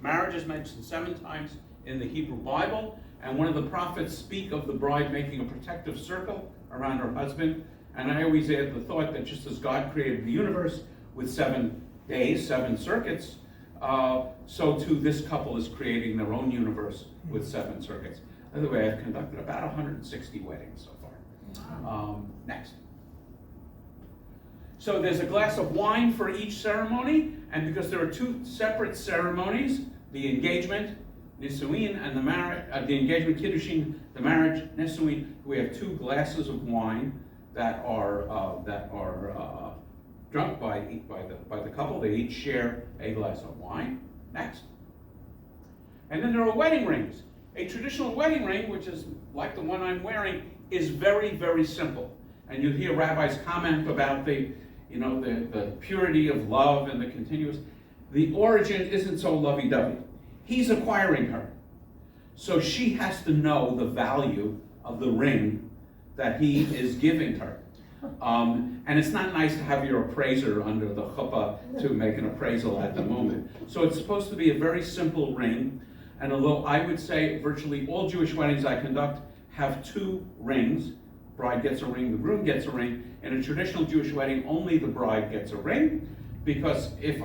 Marriage is mentioned 7 times in the Hebrew Bible, and one of the prophets speak of the bride making a protective circle around her husband. And I always add the thought that just as God created the universe with 7 days, 7 circuits, so too this couple is creating their own universe with 7 circuits. By the way, I've conducted about 160 weddings so far. Next. So there's a glass of wine for each ceremony, and because there are 2 separate ceremonies, the engagement, Nisuin, and the engagement, Kiddushin, the marriage, Nisuin, we have 2 glasses of wine that are drunk by the couple. They each share a glass of wine. Next. And then there are wedding rings. A traditional wedding ring, which is like the one I'm wearing, is very, very simple. And you hear rabbis comment about the purity of love and the continuous. The origin isn't so lovey-dovey. He's acquiring her. So she has to know the value of the ring that he is giving her. And it's not nice to have your appraiser under the chuppah to make an appraisal at the moment. So it's supposed to be a very simple ring. And although I would say virtually all Jewish weddings I conduct have 2 rings, bride gets a ring, the groom gets a ring. In a traditional Jewish wedding, only the bride gets a ring, because if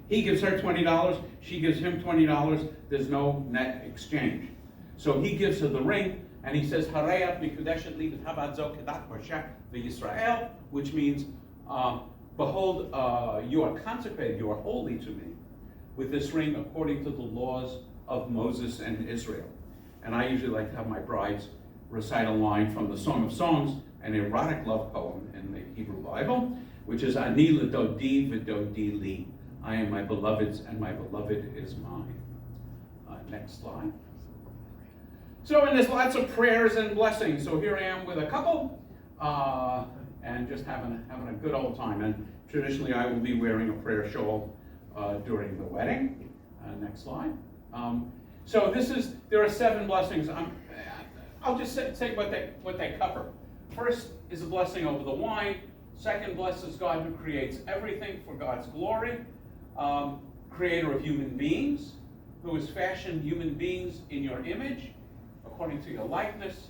he gives her $20, she gives him $20, there's no net exchange. So he gives her the ring, and he says, Harayat mikudeshet li b'tabad zo kedat Moshe v'Yisrael, which means, behold, you are consecrated, you are holy to me, with this ring according to the laws of Moses and Israel. And I usually like to have my brides recite a line from the Song of Songs, an erotic love poem in the Hebrew Bible, which is Ani l'dodi v'dodi li. I am my beloved's, and my beloved is mine. Next slide. So, and there's lots of prayers and blessings. So here I am with a couple, and just having a good old time. And traditionally, I will be wearing a prayer shawl during the wedding. Next slide. So there are 7 blessings. I'll just say what they cover. First is a blessing over the wine. Second, blesses God who creates everything for God's glory. Creator of human beings, who has fashioned human beings in your image, according to your likeness.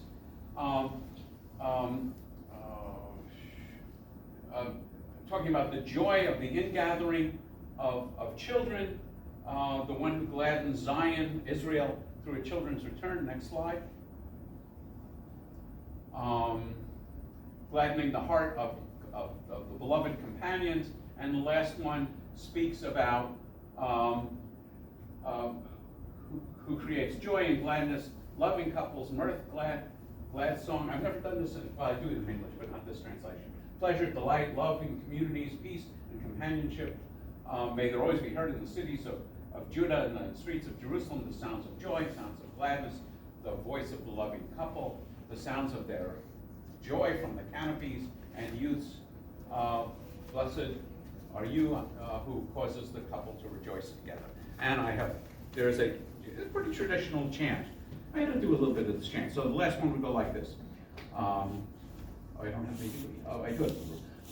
Talking about the joy of the ingathering of children, the one who gladdens Zion, Israel, through a children's return. Next slide. Gladdening the heart of the beloved companions. And the last one speaks about who creates joy and gladness, loving couples, mirth, glad song. I've never done this, well, I do it in English, but not this translation. Pleasure, delight, loving communities, peace, and companionship. May there always be heard in the cities of Judah and the streets of Jerusalem the sounds of joy, sounds of gladness, the voice of the loving couple, the sounds of their joy from the canopies and youths. Blessed are you who causes the couple to rejoice together. And there's a pretty traditional chant. I had to do a little bit of this chant. So the last one would go like this. I don't have any, I do it.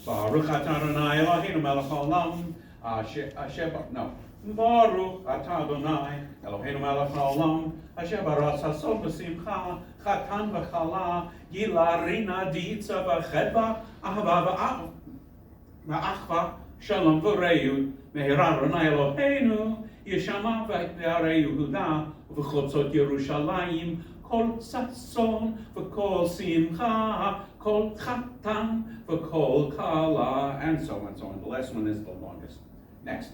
Baruch atah Adonai Eloheinu melech haolam, no. Baruch atah Adonai Eloheinu melech haolam, asher baras hasof v'simcha, chatan v'chala, gila rina diitza v'chedva, ahava v'achva, shalom v'reyu, mehira Adonai Eloheinu, yeshama v'yarei Yehuda, v'chotzot Yerushalayim, kol sason v'kol simcha, kol chatan v'kol kala, and so on. The last one is the longest. Next.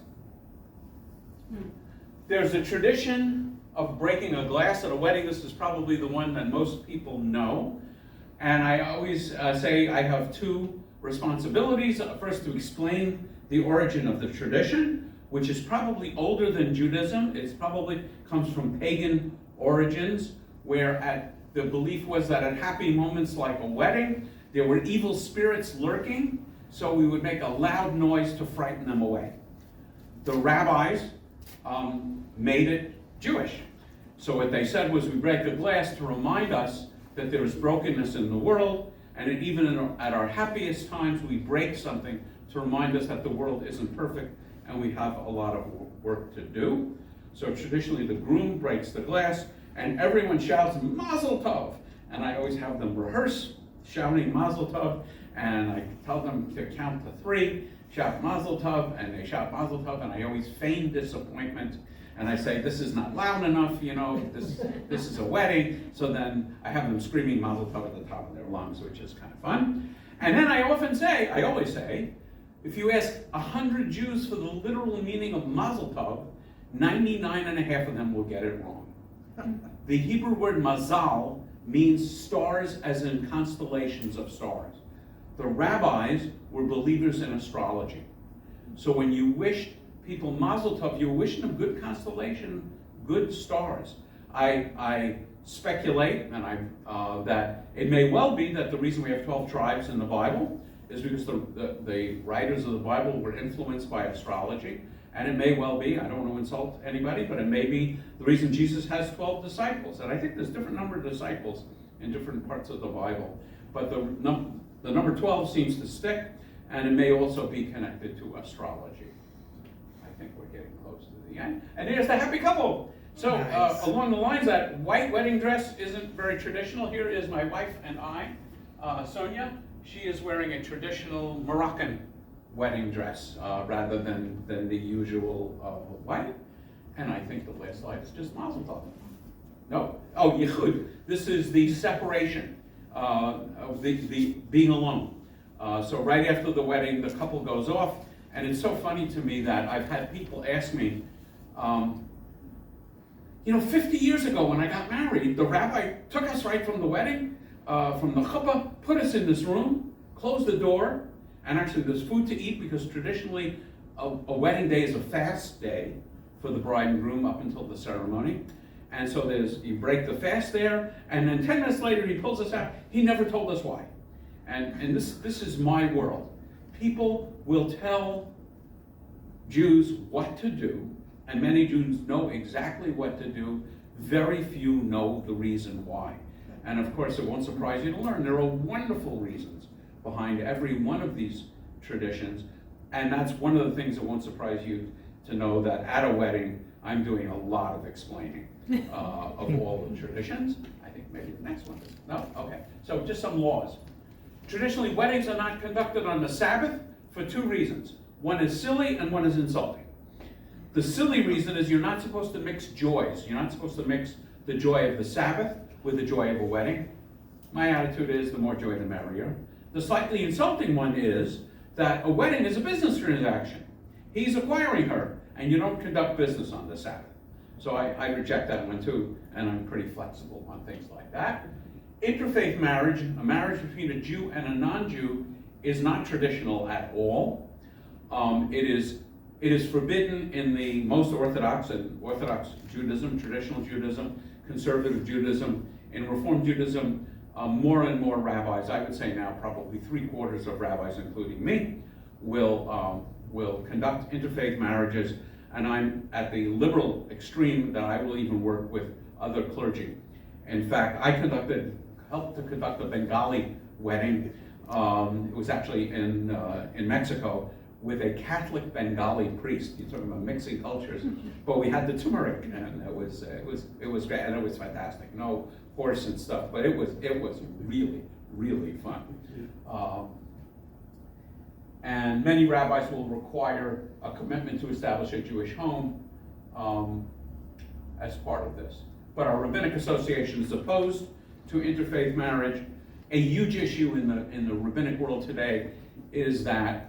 There's a tradition of breaking a glass at a wedding. This is probably the one that most people know. And I always say I have two responsibilities. First, to explain the origin of the tradition, which is probably older than Judaism. It probably comes from pagan origins, where the belief was that at happy moments like a wedding, there were evil spirits lurking, so we would make a loud noise to frighten them away. The rabbis made it Jewish. So what they said was, we break the glass to remind us that there is brokenness in the world, and even at our happiest times, we break something to remind us that the world isn't perfect and we have a lot of work to do. So traditionally, the groom breaks the glass, and everyone shouts Mazel Tov. And I always have them rehearse shouting Mazel Tov, and I tell them to count to 3, shout Mazel Tov, and they shout Mazel Tov, and I always feign disappointment. And I say, this is not loud enough, this is a wedding. So then I have them screaming Mazel Tov at the top of their lungs, which is kind of fun. And then I always say, if you ask 100 Jews for the literal meaning of Mazel Tov, 99.5 of them will get it wrong. The Hebrew word mazal means stars, as in constellations of stars. The rabbis were believers in astrology. So when you wished people Mazel Tov, you were wishing them good constellation, good stars. I speculate, and that it may well be that the reason we have 12 tribes in the Bible is because the writers of the Bible were influenced by astrology. And it may well be, I don't want to insult anybody, but it may be the reason Jesus has 12 disciples. And I think there's different number of disciples in different parts of the Bible. But the number 12 seems to stick, and it may also be connected to astrology. I think we're getting close to the end. And here's the happy couple. So nice. Along the lines that white wedding dress isn't very traditional. Here is my wife and I, Sonia. She is wearing a traditional Moroccan wedding dress rather than the usual white. And I think the last slide is just Mazel Tov. No, Yichud. This is the separation of the being alone. So right after the wedding, the couple goes off, and it's so funny to me that I've had people ask me, 50 years ago when I got married, the rabbi took us right from the wedding, from the chuppah, put us in this room, closed the door, and actually there's food to eat because traditionally a wedding day is a fast day for the bride and groom up until the ceremony. And so you break the fast there, and then 10 minutes later he pulls us out. He never told us why. And this is my world. People will tell Jews what to do, and many Jews know exactly what to do. Very few know the reason why. And of course, it won't surprise you to learn there are wonderful reasons behind every one of these traditions. And that's one of the things that won't surprise you to know, that at a wedding, I'm doing a lot of explaining of all the traditions. I think maybe the next one is, no? Okay, so just some laws. Traditionally, weddings are not conducted on the Sabbath for 2 reasons. One is silly and one is insulting. The silly reason is you're not supposed to mix joys. You're not supposed to mix the joy of the Sabbath with the joy of a wedding. My attitude is the more joy the merrier. The slightly insulting one is that a wedding is a business transaction. He's acquiring her, and you don't conduct business on the Sabbath. So I reject that one too, and I'm pretty flexible on things like that. Interfaith marriage, a marriage between a Jew and a non-Jew, is not traditional at all. It is forbidden in the most Orthodox Judaism, traditional Judaism, conservative Judaism. In Reform Judaism, more and more rabbis, I would say now probably 3/4 of rabbis, including me, will conduct interfaith marriages, and I'm at the liberal extreme that I will even work with other clergy. In fact, I helped to conduct a Bengali wedding. It was actually in Mexico with a Catholic Bengali priest. You're talking about mixing cultures, but we had the turmeric, and it was great, and it was fantastic. No horse and stuff, but it was really fun. And many rabbis will require a commitment to establish a Jewish home as part of this. But our rabbinic association is opposed to interfaith marriage. A huge issue in the rabbinic world today is that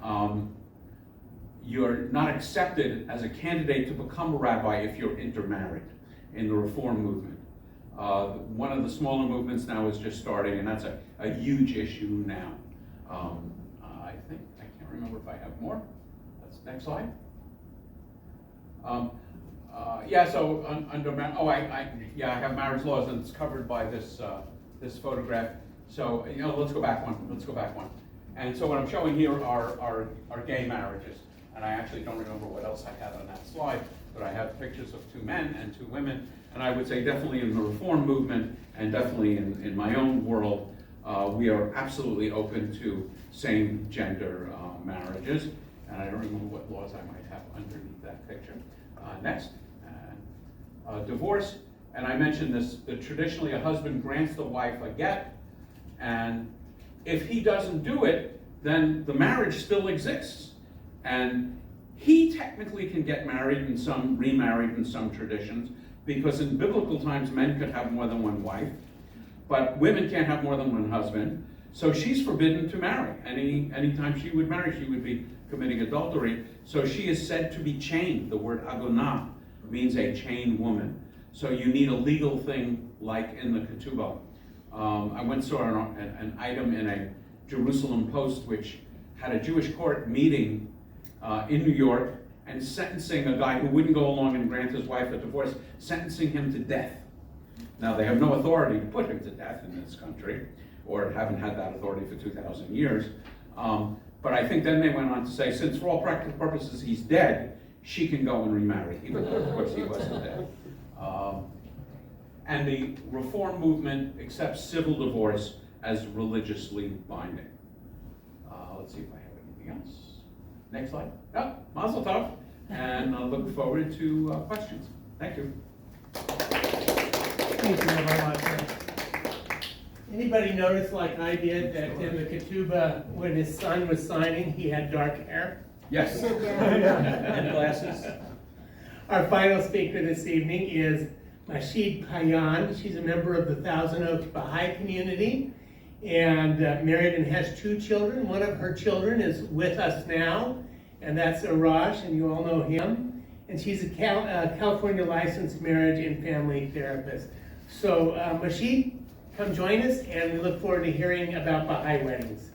you're not accepted as a candidate to become a rabbi if you're intermarried in the Reform movement. One of the smaller movements now is just starting, and that's a huge issue now. I can't remember if I have more. That's next slide. So I have marriage laws, and it's covered by this photograph. So let's go back one. And so what I'm showing here are gay marriages, and I actually don't remember what else I had on that slide, but I have pictures of 2 men and 2 women, and I would say definitely in the Reform movement and definitely in my own world, we are absolutely open to same gender marriages, and I don't remember what laws I might have underneath that picture. Next, divorce, and I mentioned this, that traditionally a husband grants the wife a get, and if he doesn't do it, then the marriage still exists. And he technically can get married and some remarried in some traditions, because in biblical times men could have more than one wife, but women can't have more than one husband. So she's forbidden to marry. Anytime she would marry, she would be committing adultery. So she is said to be chained. The word agonah means a chained woman. So you need a legal thing like in the ketubah. I once saw an item in a Jerusalem Post which had a Jewish court meeting in New York and sentencing a guy who wouldn't go along and grant his wife a divorce, sentencing him to death. Now, they have no authority to put him to death in this country, or haven't had that authority for 2,000 years. But I think then they went on to say, since for all practical purposes he's dead, she can go and remarry, even though, of course, he wasn't dead. And the Reform movement accepts civil divorce as religiously binding. Let's see if I have anything else. Next slide. Oh, Mazel Tov. And I look forward to questions. Thank you. Thank you very much. Anybody notice, like I did, that in the ketubah, when his son was signing, he had dark hair? Yes. And glasses. Our final speaker this evening is Mashid Payan. She's a member of the Thousand Oaks Bahá'í Community and married and has 2 children. One of her children is with us now, and that's Arash, and you all know him. And she's a California licensed marriage and family therapist. So Mashid, come join us, and we look forward to hearing about Bahá'í weddings.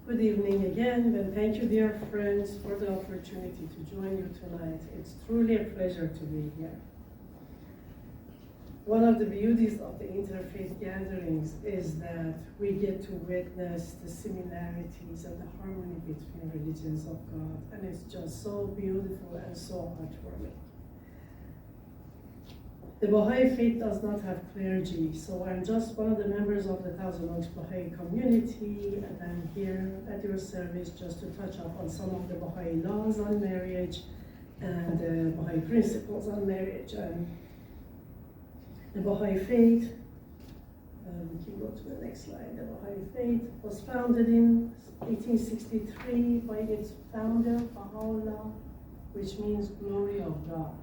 Good evening again, and thank you, dear friends, for the opportunity to join you tonight. It's truly a pleasure to be here. One of the beauties of the interfaith gatherings is that we get to witness the similarities and the harmony between religions of God, and it's just so beautiful and so heartwarming. The Baha'i faith does not have clergy, so I'm just one of the members of the Thousand Oaks Baha'i community, and I'm here at your service just to touch up on some of the Baha'i laws on marriage and Baha'i principles on marriage. And the Baha'i faith, we can go to the next slide. The Baha'i faith was founded in 1863 by its founder, Baha'u'llah, which means glory of God.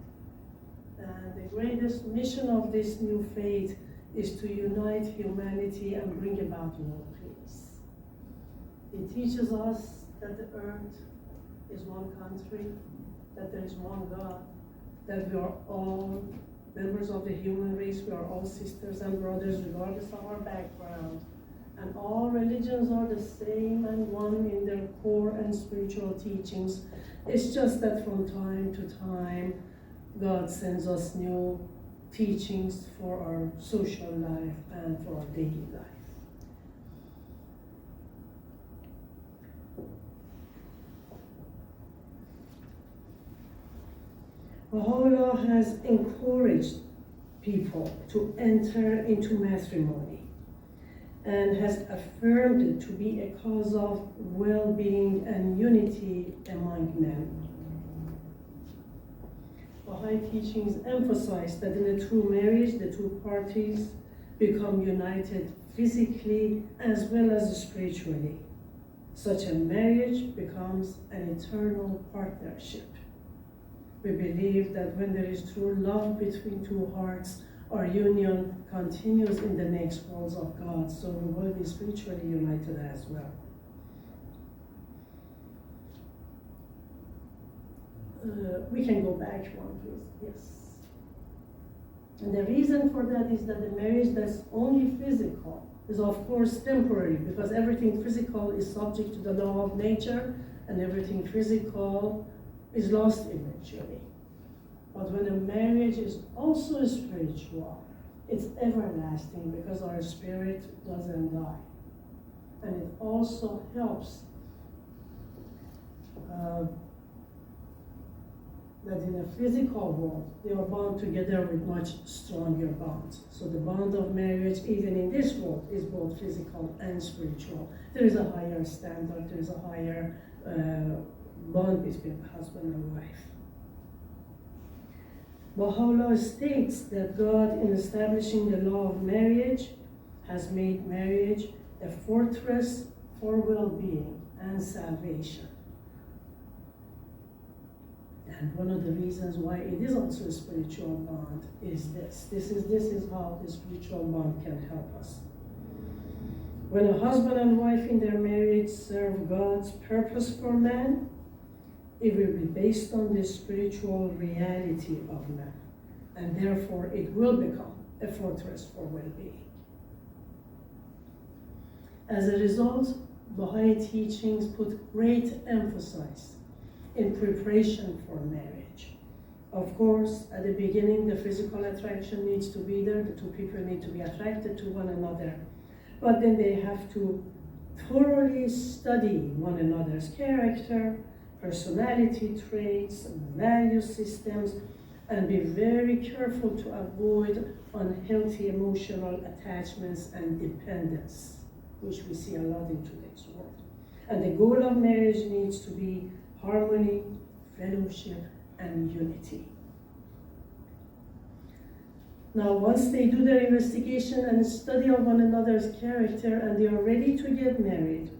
And the greatest mission of this new faith is to unite humanity and bring about world peace. It teaches us that the earth is one country, that there is one God, that we are all members of the human race, we are all sisters and brothers regardless of our background. And all religions are the same and one in their core and spiritual teachings. It's just that from time to time, God sends us new teachings for our social life and for our daily life. Baha'u'llah has encouraged people to enter into matrimony and has affirmed it to be a cause of well-being and unity among men. Baha'i teachings emphasize that in a true marriage, the two parties become united physically as well as spiritually. Such a marriage becomes an eternal partnership. We believe that when there is true love between two hearts, our union continues in the next worlds of God, so we will be spiritually united as well. We can go back one, please. Yes. And the reason for that is that the marriage that's only physical is of course temporary, because everything physical is subject to the law of nature, and everything physical is lost eventually. But when a marriage is also spiritual, it's everlasting because our spirit doesn't die. And it also helps that in a physical world, they are bound together with much stronger bonds. So the bond of marriage, even in this world, is both physical and spiritual. There is a higher standard, there is a higher bond between husband and wife. Baha'u'llah states that God, in establishing the law of marriage, has made marriage a fortress for well-being and salvation. And one of the reasons why it is also a spiritual bond is this. This is how the spiritual bond can help us. When a husband and wife in their marriage serve God's purpose for man, it will be based on the spiritual reality of man, and therefore it will become a fortress for well-being. As a result, Baha'i teachings put great emphasis in preparation for marriage. Of course, at the beginning, the physical attraction needs to be there, the two people need to be attracted to one another, but then they have to thoroughly study one another's character, personality traits, value systems, and be very careful to avoid unhealthy emotional attachments and dependence, which we see a lot in today's world. And the goal of marriage needs to be harmony, fellowship, and unity. Now, once they do their investigation and study of one another's character and they are ready to get married,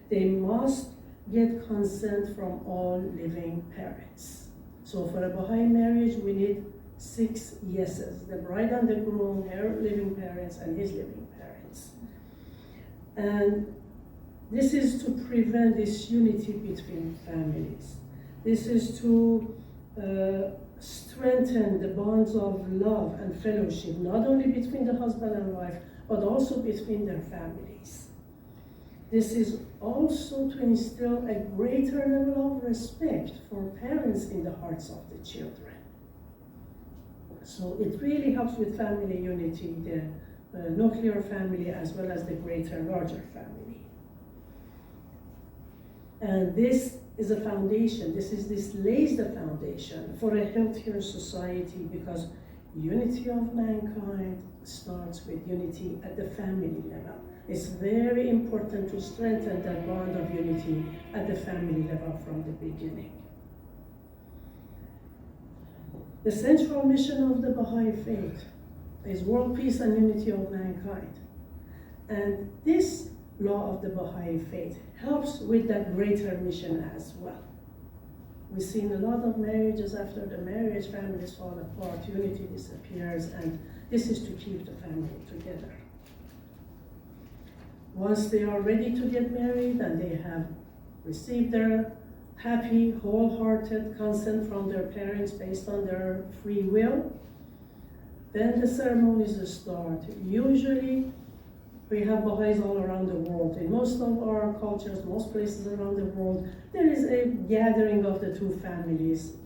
they must get consent from all living parents. So for a Baha'i marriage, we need 6 yeses: the bride and the groom, her living parents, and his living parents. And this is to prevent disunity between families. This is to strengthen the bonds of love and fellowship, not only between the husband and wife, but also between their families. This is also to instill a greater level of respect for parents in the hearts of the children. So it really helps with family unity, the nuclear family as well as the greater, larger family. And this is a foundation, this lays the foundation for a healthier society, because unity of mankind starts with unity at the family level. It's very important to strengthen that bond of unity at the family level from the beginning. The central mission of the Baha'i faith is world peace and unity of mankind. And this law of the Baha'i faith helps with that greater mission as well. We've seen a lot of marriages after the marriage, families fall apart, unity disappears, and this is to keep the family together. Once they are ready to get married and they have received their happy, wholehearted consent from their parents based on their free will, then the ceremonies start. Usually, we have Baha'is all around the world. In most of our cultures, most places around the world, there is a gathering of the two families.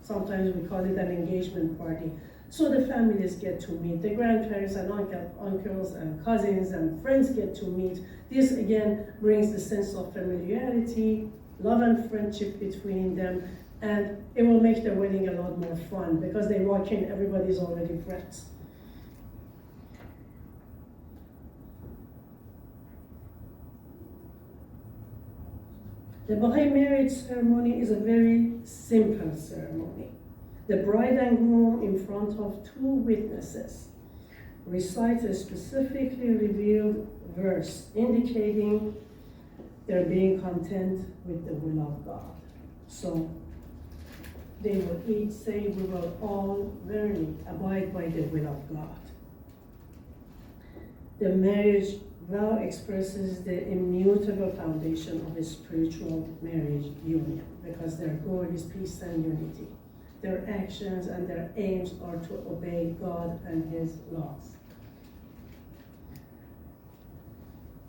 Sometimes we call it an engagement party. So the families get to meet, the grandparents and uncles and cousins and friends get to meet. This again brings the sense of familiarity, love and friendship between them, and it will make their wedding a lot more fun because they walk in, everybody's already friends. The Baha'i marriage ceremony is a very simple ceremony. The bride and groom, in front of two witnesses, recite a specifically revealed verse indicating they're being content with the will of God. So they will each say, we will all verily abide by the will of God. The marriage vow expresses the immutable foundation of a spiritual marriage union because their goal is peace and unity. Their actions and their aims are to obey God and His laws.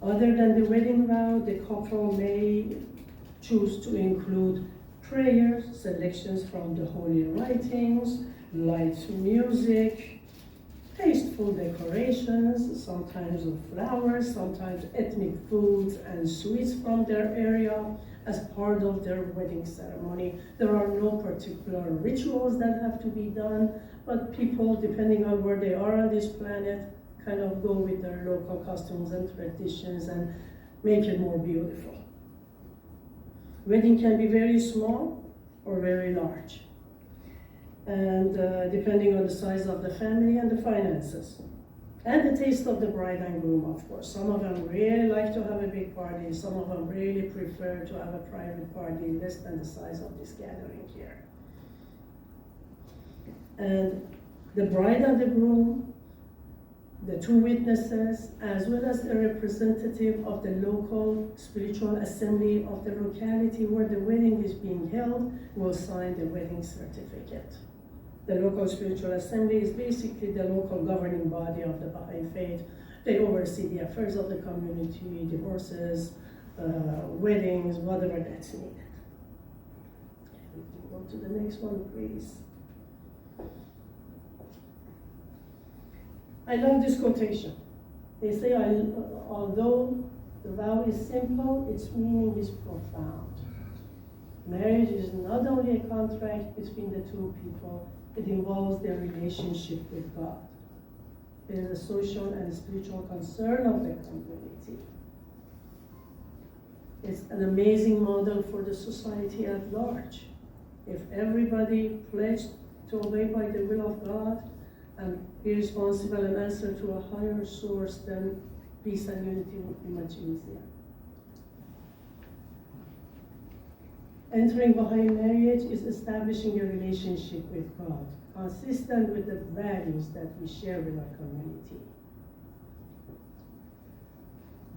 Other than the wedding vow, the couple may choose to include prayers, selections from the holy writings, light music, tasteful decorations, sometimes of flowers, sometimes ethnic foods and sweets from their area as part of their wedding ceremony. There are no particular rituals that have to be done, but people, depending on where they are on this planet, kind of go with their local customs and traditions and make it more beautiful. Wedding can be very small or very large, and depending on the size of the family and the finances. And the taste of the bride and groom, of course. Some of them really like to have a big party, some of them really prefer to have a private party less than the size of this gathering here. And the bride and the groom, the two witnesses, as well as a representative of the local spiritual assembly of the locality where the wedding is being held, will sign the wedding certificate. The local spiritual assembly is basically the local governing body of the Baha'i faith. They oversee the affairs of the community, divorces, weddings, whatever that's needed. Go to the next one, please. I love this quotation. They say, although the vow is simple, its meaning is profound. Marriage is not only a contract between the two people, it involves their relationship with God. It is a social and spiritual concern of the community. It's an amazing model for the society at large. If everybody pledged to obey by the will of God and be responsible and answer to a higher source, then peace and unity would be much easier. Entering Baha'i marriage is establishing a relationship with God, consistent with the values that we share with our community.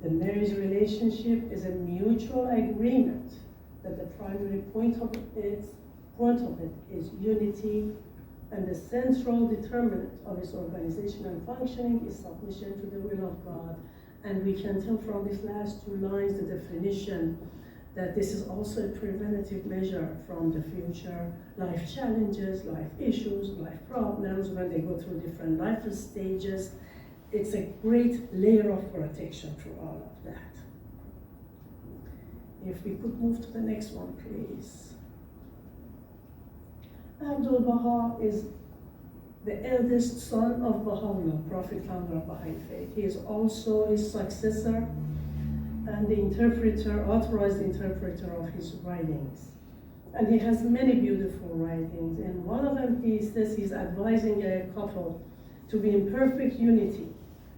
The marriage relationship is a mutual agreement that the primary point of it is unity, and the central determinant of its organization and functioning is submission to the will of God. And we can tell from these last two lines the definition that this is also a preventative measure from the future life challenges, life issues, life problems, when they go through different life stages. It's a great layer of protection for all of that. If we could move to the next one, please. Abdul Baha is the eldest son of Baha'u'llah, Prophet, founder of Baha'i faith. He is also his successor and the interpreter, authorized interpreter of his writings. And he has many beautiful writings. And one of them, he says he's advising a couple to be in perfect unity.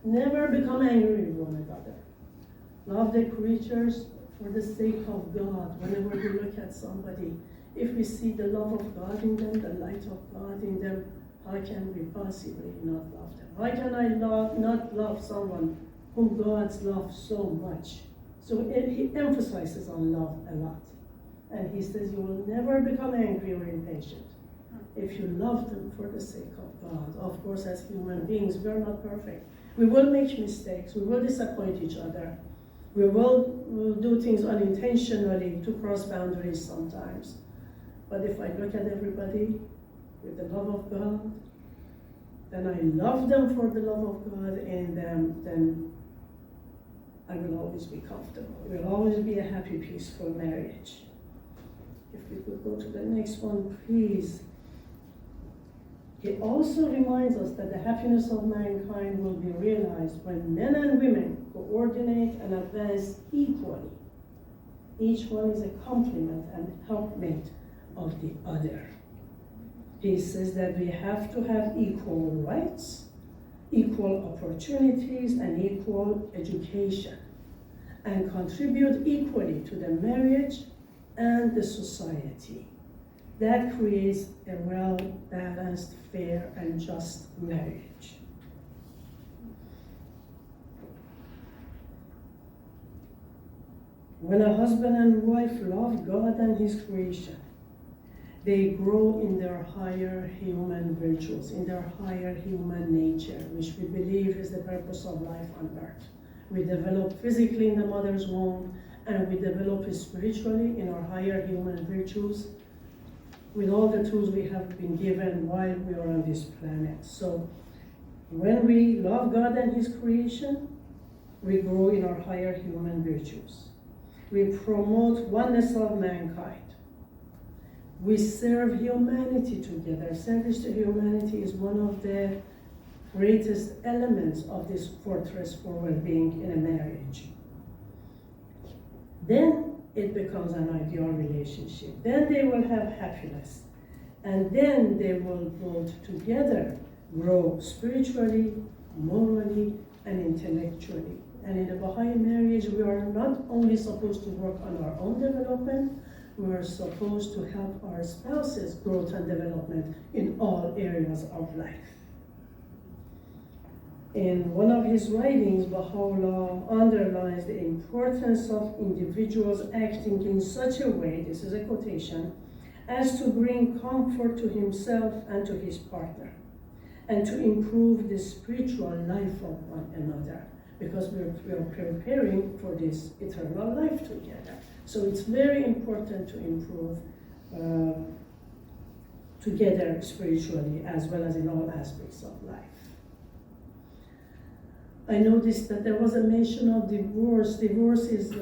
Never become angry with one another. Love the creatures for the sake of God. Whenever you look at somebody, If we see the love of God in them, the light of God in them, how can we possibly not love them? How can I not love someone whom God loves so much? So he emphasizes on love a lot. And he says you will never become angry or impatient if you love them for the sake of God. Of course, as human beings, we are not perfect. We will make mistakes. We will disappoint each other. We'll do things unintentionally to cross boundaries sometimes. But if I look at everybody with the love of God, then I love them for the love of God in them, then I will always be comfortable. It will always be a happy, peaceful marriage. If we could go to the next one, please. It also reminds us that the happiness of mankind will be realized when men and women coordinate and advance equally. Each one is a complement and helpmate of the other. He says that we have to have equal rights, equal opportunities, and equal education, and contribute equally to the marriage and the society. That creates a well-balanced, fair, and just marriage. When a husband and wife love God and His creation, they grow in their higher human virtues, in their higher human nature, which we believe is the purpose of life on earth. We develop physically in the mother's womb, and we develop spiritually in our higher human virtues with all the tools we have been given while we are on this planet. So when we love God and His creation, we grow in our higher human virtues. We promote oneness of mankind. We serve humanity together. Service to humanity is one of the greatest elements of this fortress for well-being in a marriage. Then it becomes an ideal relationship. Then they will have happiness. And then they will both together grow spiritually, morally, and intellectually. And in a Baha'i marriage, we are not only supposed to work on our own development, we are supposed to help our spouses' growth and development in all areas of life. In one of his writings, Baha'u'llah underlines the importance of individuals acting in such a way, this is a quotation, as to bring comfort to himself and to his partner, and to improve the spiritual life of one another, because we are preparing for this eternal life together. So it's very important to improve together spiritually as well as in all aspects of life. I noticed that there was a mention of divorce. Divorce is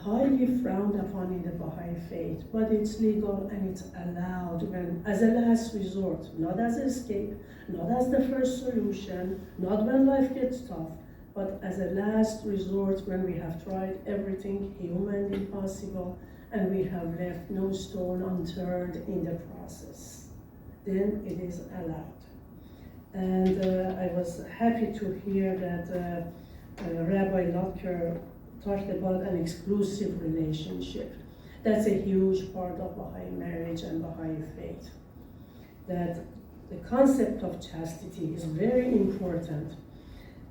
highly frowned upon in the Baha'i faith, but it's legal and it's allowed as a last resort, not as an escape, not as the first solution, not when life gets tough, but as a last resort when we have tried everything humanly possible and we have left no stone unturned in the process. Then it is allowed. And I was happy to hear that Rabbi Locker talked about an exclusive relationship. That's a huge part of Baha'i marriage and Baha'i faith. That the concept of chastity is very important.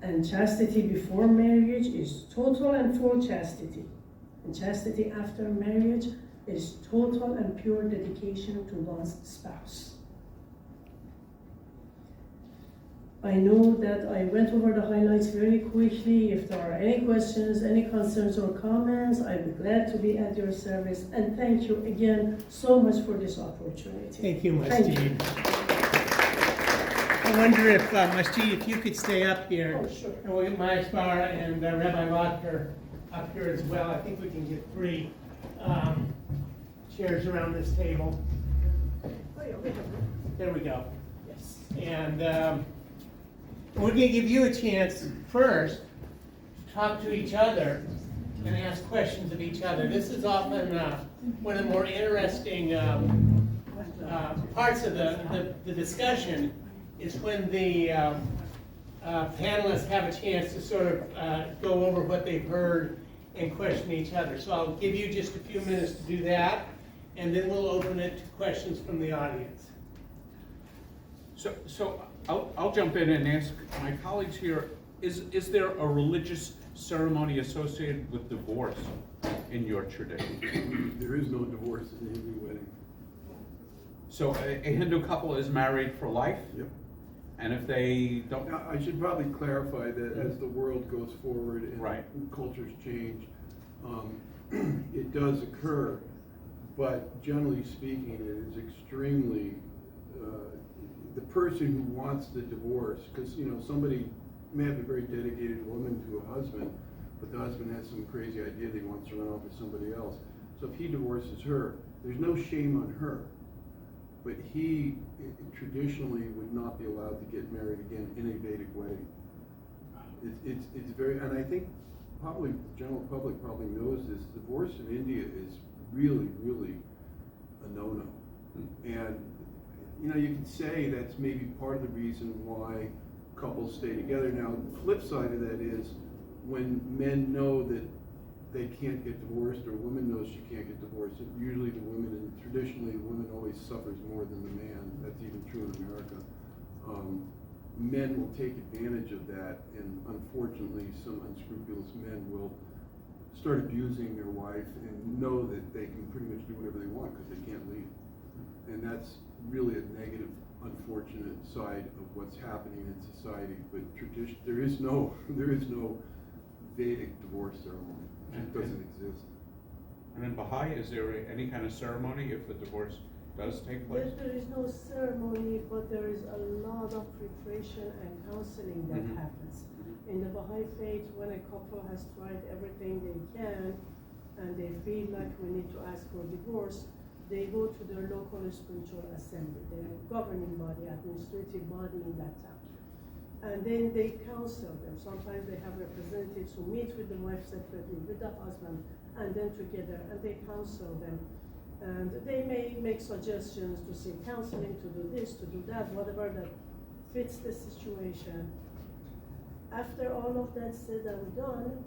And chastity before marriage is total and full chastity. And chastity after marriage is total and pure dedication to one's spouse. I know that I went over the highlights very quickly. If there are any questions, any concerns or comments, I'd be glad to be at your service. And thank you again so much for this opportunity. Thank you, Thank you. Masjid. I wonder if, Masjid, if you could stay up here. Oh, sure. And we'll get Maishbar and Rabbi Locker up here as well. I think we can get 3 chairs around this table. There we go. Yes. And we're going to give you a chance first to talk to each other and ask questions of each other. This is often one of the more interesting parts of the discussion is when the panelists have a chance to sort of go over what they've heard and question each other. So I'll give you just a few minutes to do that. and then we'll open it to questions from the audience. So I'll jump in and ask my colleagues here, is there a religious ceremony associated with divorce in your tradition? There is no divorce in a Hindu wedding. So a Hindu couple is married for life? Yep. And if they don't, Now, I should probably clarify that as the world goes forward and Right. cultures change, it does occur, but generally speaking, it is extremely, the person who wants the divorce, because, somebody may have a very dedicated woman to a husband, but the husband has some crazy idea that he wants to run off with somebody else. So if he divorces her, there's no shame on her. But he traditionally would not be allowed to get married again in a Vedic wedding. It's very, and I think probably the general public probably knows this, divorce in India is really, really a no-no. And, you could say that's maybe part of the reason why couples stay together. Now, the flip side of that is when men know that they can't get divorced, or a woman knows she can't get divorced, usually the women, and traditionally the woman always suffers more than the man. That's even true in America. Men will take advantage of that, and unfortunately some unscrupulous men will start abusing their wife and know that they can pretty much do whatever they want because they can't leave. And that's really a negative, unfortunate side of what's happening in society. But there is no Vedic divorce ceremony. It doesn't exist. and in Baha'i, is there any kind of ceremony if the divorce does take place? There is no ceremony, but there is a lot of preparation and counseling that Mhm. happens. In the Baha'i faith, when a couple has tried everything they can and they feel like we need to ask for divorce, they go to their local spiritual assembly, their governing body, administrative body in that town. And then they counsel them. Sometimes they have representatives who meet with the wife separately, with the husband, and then together, and they counsel them. And they may make suggestions to seek counseling, to do this, to do that, whatever that fits the situation. After all of that said and done,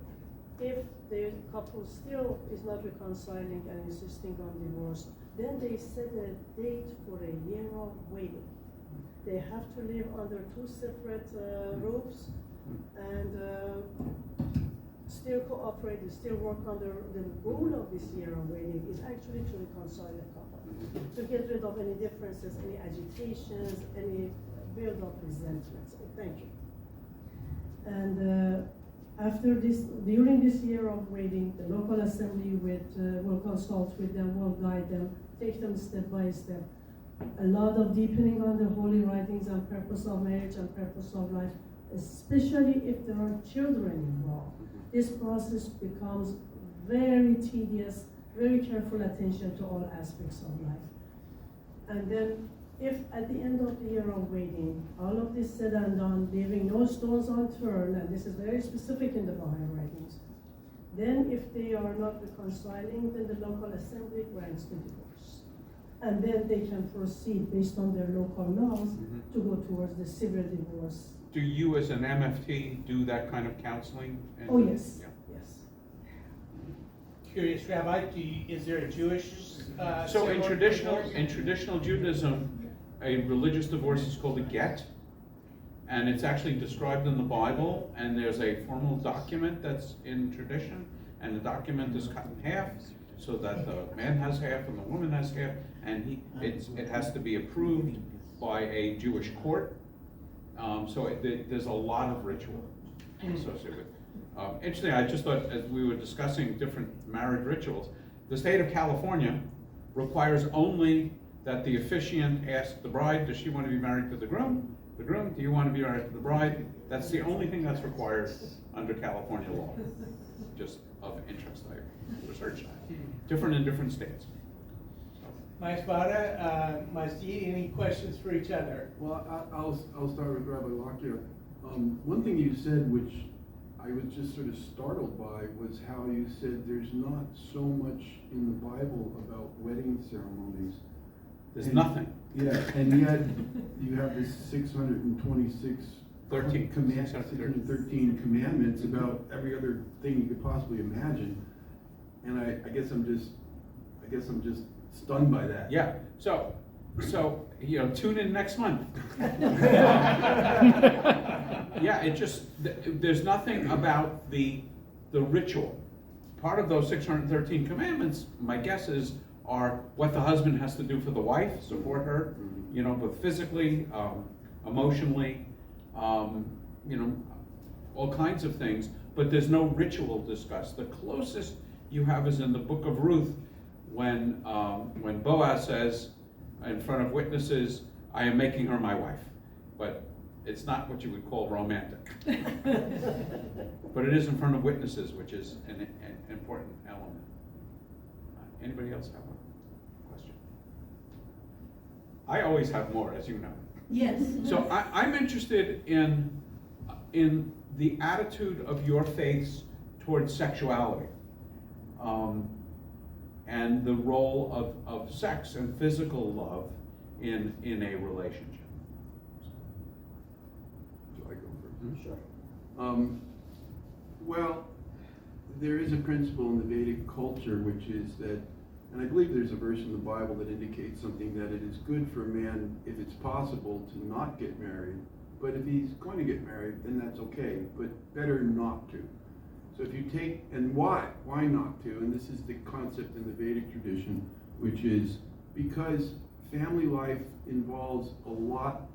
if the couple still is not reconciling and insisting on divorce, then they set a date for a year of waiting. They have to live under two separate roofs and still cooperate, still work under the goal of this year of waiting is actually to reconcile the couple, to get rid of any differences, any agitations, any build-up resentments. Thank you. And after this, during this year of waiting, the local assembly will consult with them, will guide them, take them step by step. A lot of deepening on the holy writings and purpose of marriage and purpose of life, especially if there are children involved. This process becomes very tedious, very careful attention to all aspects of life. And then if at the end of the year of waiting, all of this said and done, leaving no stones unturned, and this is very specific in the Baha'i writings, then if they are not reconciling, then the local assembly grants the divorce. And then they can proceed based on their local laws to go towards the civil divorce. Do you as an MFT do that kind of counseling? Oh, yes, Yeah. yes. Curious, Rabbi, is there a Jewish So in ceremony for traditional Judaism, a religious divorce is called a get, and it's actually described in the Bible, and there's a formal document that's in tradition, and the document is cut in half, so that the man has half and the woman has half, and it has to be approved by a Jewish court. There's a lot of ritual associated with it. Interesting, I just thought as we were discussing different marriage rituals, the state of California requires only that the officiant ask the bride, does she want to be married to the groom? The groom, do you want to be married to the bride? That's the only thing that's required under California law. Just of interest, I researched that. Different in different states. Maisvara, Masjid, any questions for each other? Well, I'll start with Rabbi Lockyer. One thing you said, which I was just sort of startled by, was how you said there's not so much in the Bible about wedding ceremonies. There's nothing. Yeah, and yet you have this 626 13 613 commandments about every other thing you could possibly imagine. And I guess I'm just stunned by that. Yeah, so, tune in next month. Yeah, it just, there's nothing about the ritual. Part of those 613 commandments, my guess is, are what the husband has to do for the wife, support her, both physically, emotionally, all kinds of things, but there's no ritual discussed. The closest you have is in the book of Ruth, when Boaz says, in front of witnesses, I am making her my wife. But it's not what you would call romantic. But it is in front of witnesses, which is an important element. Anybody else have a question? I always have more, as you know. Yes. So I'm interested in the attitude of your faiths towards sexuality, and the role of sex and physical love in a relationship. So I go first. Sure. Well, there is a principle in the Vedic culture, which is that, and I believe there's a verse in the Bible that indicates something, that it is good for a man, if it's possible, to not get married. But if he's going to get married, then that's okay, but better not to. So if you take, and why not to? And this is the concept in the Vedic tradition, which is because family life involves a lot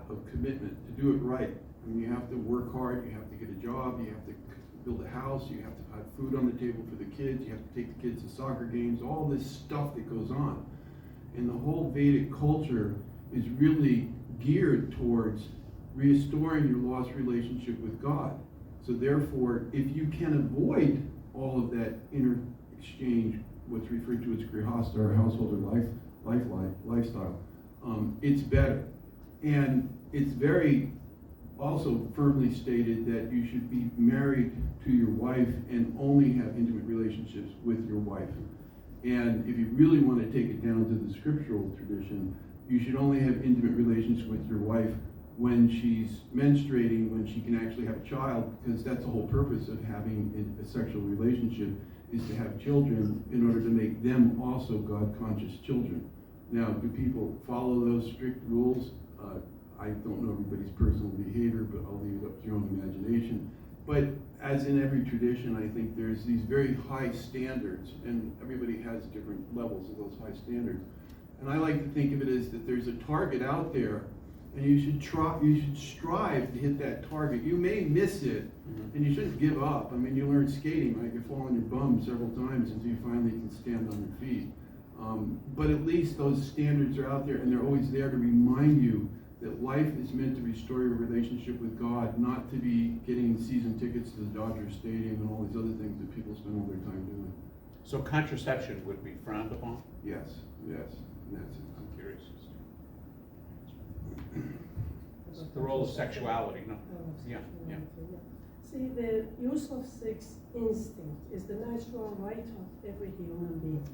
of commitment to do it right. I mean, you have to work hard, you have to get a job, you have to build a house, you have to have food on the table for the kids, you have to take the kids to soccer games, all this stuff that goes on. And the whole Vedic culture is really geared towards restoring your lost relationship with God. So therefore, if you can avoid all of that inner exchange, what's referred to as grihasta, or household or lifestyle, it's better. And it's very also firmly stated that you should be married to your wife and only have intimate relationships with your wife. And if you really want to take it down to the scriptural tradition, you should only have intimate relations with your wife when she's menstruating, when she can actually have a child, because that's the whole purpose of having a sexual relationship, is to have children in order to make them also God-conscious children. Now, do people follow those strict rules? I don't know everybody's personal behavior, but I'll leave it up to your own imagination. But as in every tradition, I think there's these very high standards, and everybody has different levels of those high standards. And I like to think of it as that there's a target out there, and you should strive to hit that target. You may miss it, and you shouldn't give up. I mean, you learn skating, right? You fall on your bum several times until you finally can stand on your feet. But at least those standards are out there, and they're always there to remind you that life is meant to restore your relationship with God, not to be getting season tickets to the Dodger Stadium and all these other things that people spend all their time doing. So contraception would be frowned upon? Yes, and that's it. I'm curious. The role of sexuality, no? Yeah. See, the use of sex instinct is the natural right of every human being.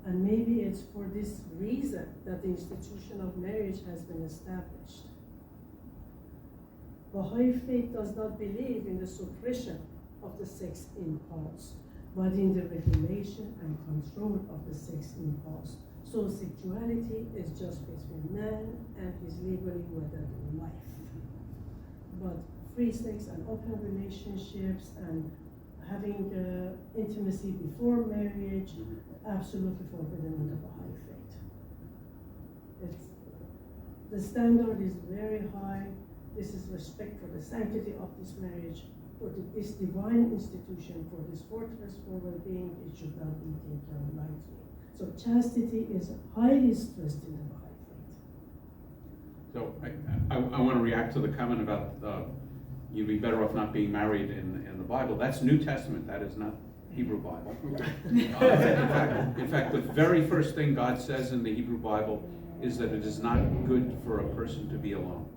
And maybe it's for this reason that the institution of marriage has been established. Bahá'í faith does not believe in the suppression of the sex impulse, but in the regulation and control of the sex impulse. So sexuality is just between man and his legally wedded wife. But free sex and open relationships and having intimacy before marriage, absolutely forbidden in the Bahá'í faith. The standard is very high. This is respect for the sanctity of this marriage, for this divine institution, for this fortress for well-being. It should not be taken lightly. So chastity is highly stressed in the Bahá'í faith. So I want to react to the comment about you'd be better off not being married in the Bible. That's New Testament. That is not Hebrew Bible. In fact, the very first thing God says in the Hebrew Bible is that it is not good for a person to be alone.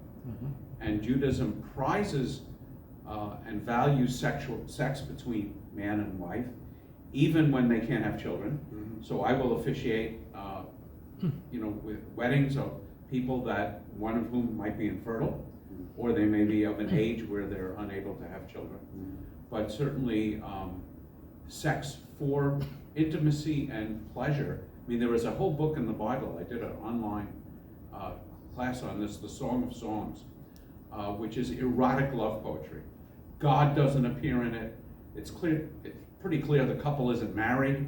And Judaism prizes and values sex between man and wife, even when they can't have children. So I will officiate, with weddings of people that one of whom might be infertile, or they may be of an age where they're unable to have children. But certainly, sex for intimacy and pleasure I mean, there was a whole book in the Bible. I did an online class on this, the Song of Songs, which is erotic love poetry. God doesn't appear in it. It's pretty clear the couple isn't married,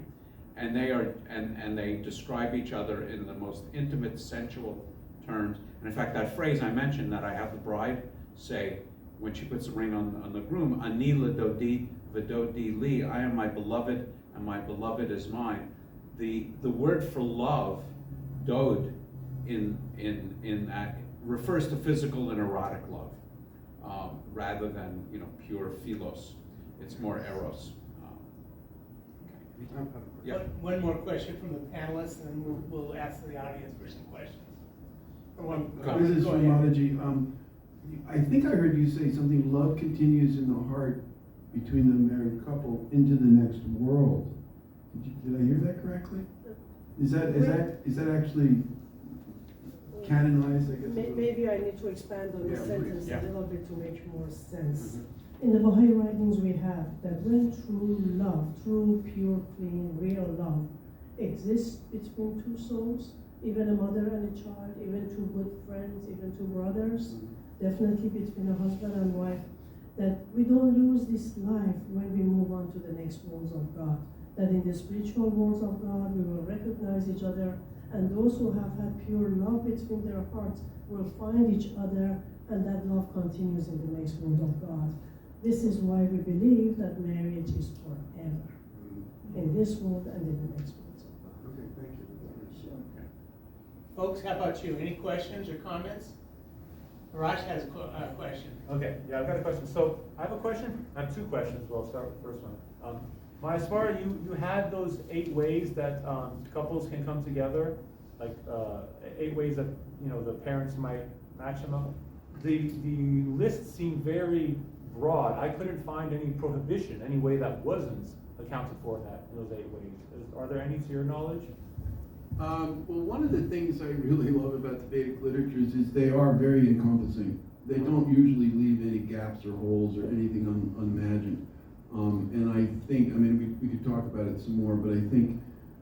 and they describe each other in the most intimate, sensual terms. And in fact, that phrase I mentioned that I have the bride say when she puts the ring on the groom, "Ani l'dodi v'dodi li," I am my beloved, and my beloved is mine. The word for love, dod, in that refers to physical and erotic love, rather than pure philos. It's more eros. Yeah. One more question from the panelists, and then we'll ask the audience for some questions. This is Go from ahead. Mataji. I think I heard you say something, love continues in the heart between the married couple into the next world. Did I hear that correctly? Is that actually canonized, I guess? Maybe I need to expand on the Yeah, sentence please. a little bit to make more sense. Mhm. In the Baha'i writings we have that when true love, true, pure, clean, real love exists between two souls, even a mother and a child, even two good friends, even two brothers, definitely between a husband and wife, that we don't lose this life when we move on to the next worlds of God. That in the spiritual worlds of God, we will recognize each other, and those who have had pure love between their hearts will find each other, and that love continues in the next world of God. This is why we believe that marriage is forever, in this world and in the next worlds of God. Okay, thank you. Folks, how about you? Any questions or comments? Raj has a question. Okay, yeah, I've got a question. So I have a question. I have two questions. Well, I'll start with the first one. Maiswara, you had those 8 ways that couples can come together, like 8 ways that the parents might match them up. The list seemed very broad. I couldn't find any prohibition, any way that wasn't accounted for in those 8 ways. Are there any to your knowledge? Well, one of the things I really love about the Vedic literatures is they are very encompassing. They don't usually leave any gaps or holes or anything unimagined. And I think, we could talk about it some more, but I think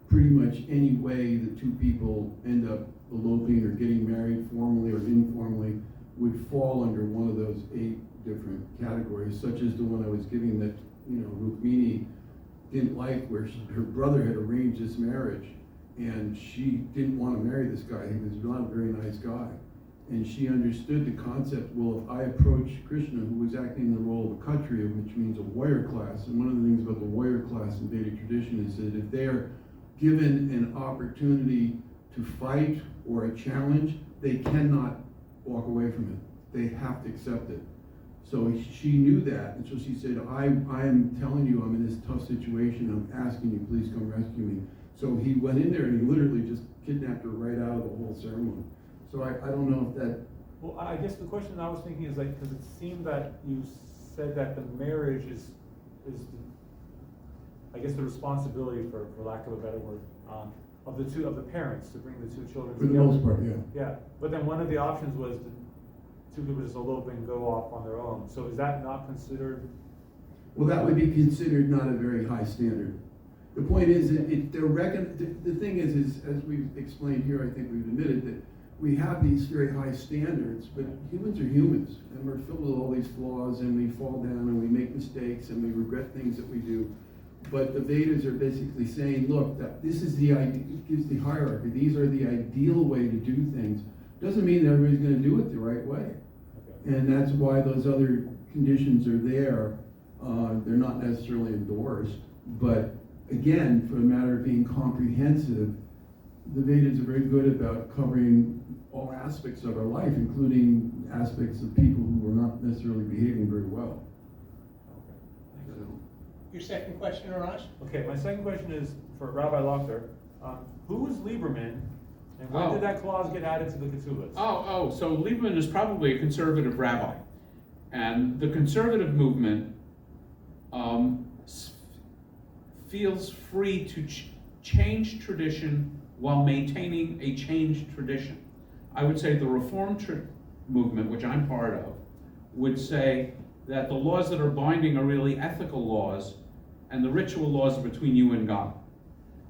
pretty much any way that two people end up eloping or getting married formally or informally would fall under one of those 8 different categories, such as the one I was giving that, Rukmini didn't like, where her brother had arranged this marriage, and she didn't want to marry this guy. He was not a very nice guy. And she understood the concept, well, if I approach Krishna, who was acting in the role of a Kshatriya, which means a warrior class, and one of the things about the warrior class in Vedic tradition is that if they are given an opportunity to fight or a challenge, they cannot walk away from it. They have to accept it. So she knew that, and so she said, I am telling you I'm in this tough situation, I'm asking you, please come rescue me. So he went in there and he literally just kidnapped her right out of the whole ceremony. So I don't know if that... Well, I guess the question I was thinking is because it seemed that you said that the marriage is I guess the responsibility, for lack of a better word, of the parents to bring the 2 children For the together. most part, yeah. Yeah, but then one of the options was the 2 people just elope and go off on their own. So is that not considered? Well, that would be considered not a very high standard. The point is, the thing is, as we've explained here, I think we've admitted that we have these very high standards, but humans are humans, and we're filled with all these flaws, and we fall down, and we make mistakes, and we regret things that we do. But the Vedas are basically saying, look, that this is the idea, it gives the hierarchy. These are the ideal way to do things. Doesn't mean that everybody's going to do it the right way. Okay. And that's why those other conditions are there. They're not necessarily endorsed, but again, for a matter of being comprehensive, the Vedas are very good about covering all aspects of our life, including aspects of people who are not necessarily behaving very well. Okay. So, Your second question, Raj? Okay, my second question is for Rabbi Lochter. Who is Lieberman, and when did that clause get added to the ketubas? So Lieberman is probably a conservative rabbi. And the conservative movement feels free to change tradition while maintaining a changed tradition. I would say the Reform movement, which I'm part of, would say that the laws that are binding are really ethical laws, and the ritual laws are between you and God.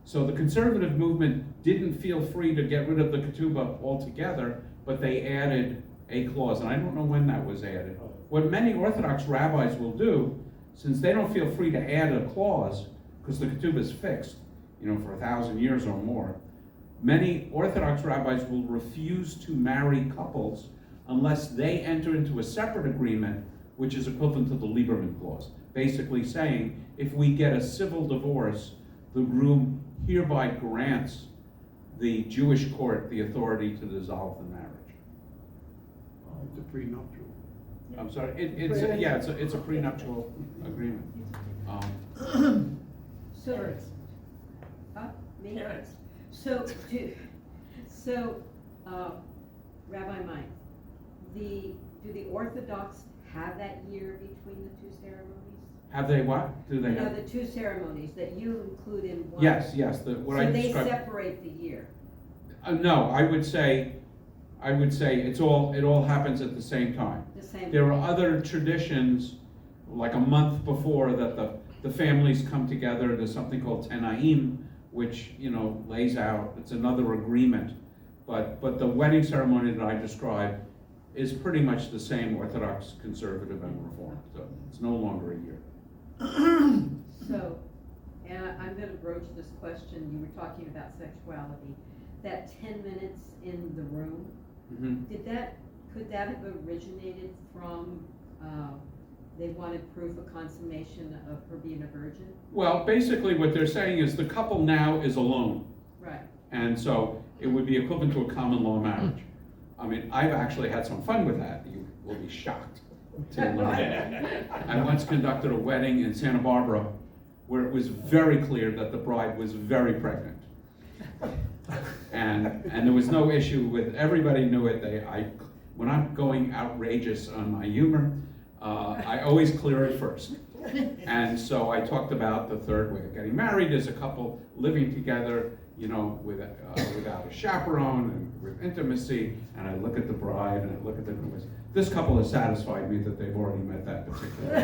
So the conservative movement didn't feel free to get rid of the ketubah altogether, but they added a clause, and I don't know when that was added. What many Orthodox rabbis will do, since they don't feel free to add a clause, because the ketubah is fixed, for 1,000 years or more, many Orthodox rabbis will refuse to marry couples unless they enter into a separate agreement, which is equivalent to the Lieberman clause. Basically saying, if we get a civil divorce, the groom hereby grants the Jewish court the authority to dissolve the marriage. It's a prenuptial. I'm sorry, it's a prenuptial agreement. So, me? So, Rabbi Mike, do the Orthodox have that year between the two ceremonies? Have they what? Do they have? The two ceremonies that you include in one. Yes, So they separate the year. No, I would say it all happens at the same time. The same. There are other traditions, like a month before, that the families come together. There's something called Tenaim, which lays out. It's another agreement, but the wedding ceremony that I described is pretty much the same Orthodox, Conservative, and Reform. So it's no longer a year. So, and I'm going to broach this question. You were talking about sexuality. That 10 minutes in the room. Mm-hmm. Could that have originated from they wanted proof of consummation of her being a virgin? Well, basically what they're saying is the couple now is alone. Right. And so it would be equivalent to a common law marriage. I mean, I've actually had some fun with that. You will be shocked to learn. I once conducted a wedding in Santa Barbara where it was very clear that the bride was very pregnant. And there was no issue with, everybody knew it. When I'm going outrageous on my humor, I always clear it first. And so I talked about the third way of getting married as a couple living together, without a chaperone and with intimacy. And I look at the bride and I look at the groom. This couple has satisfied me that they've already met that particular.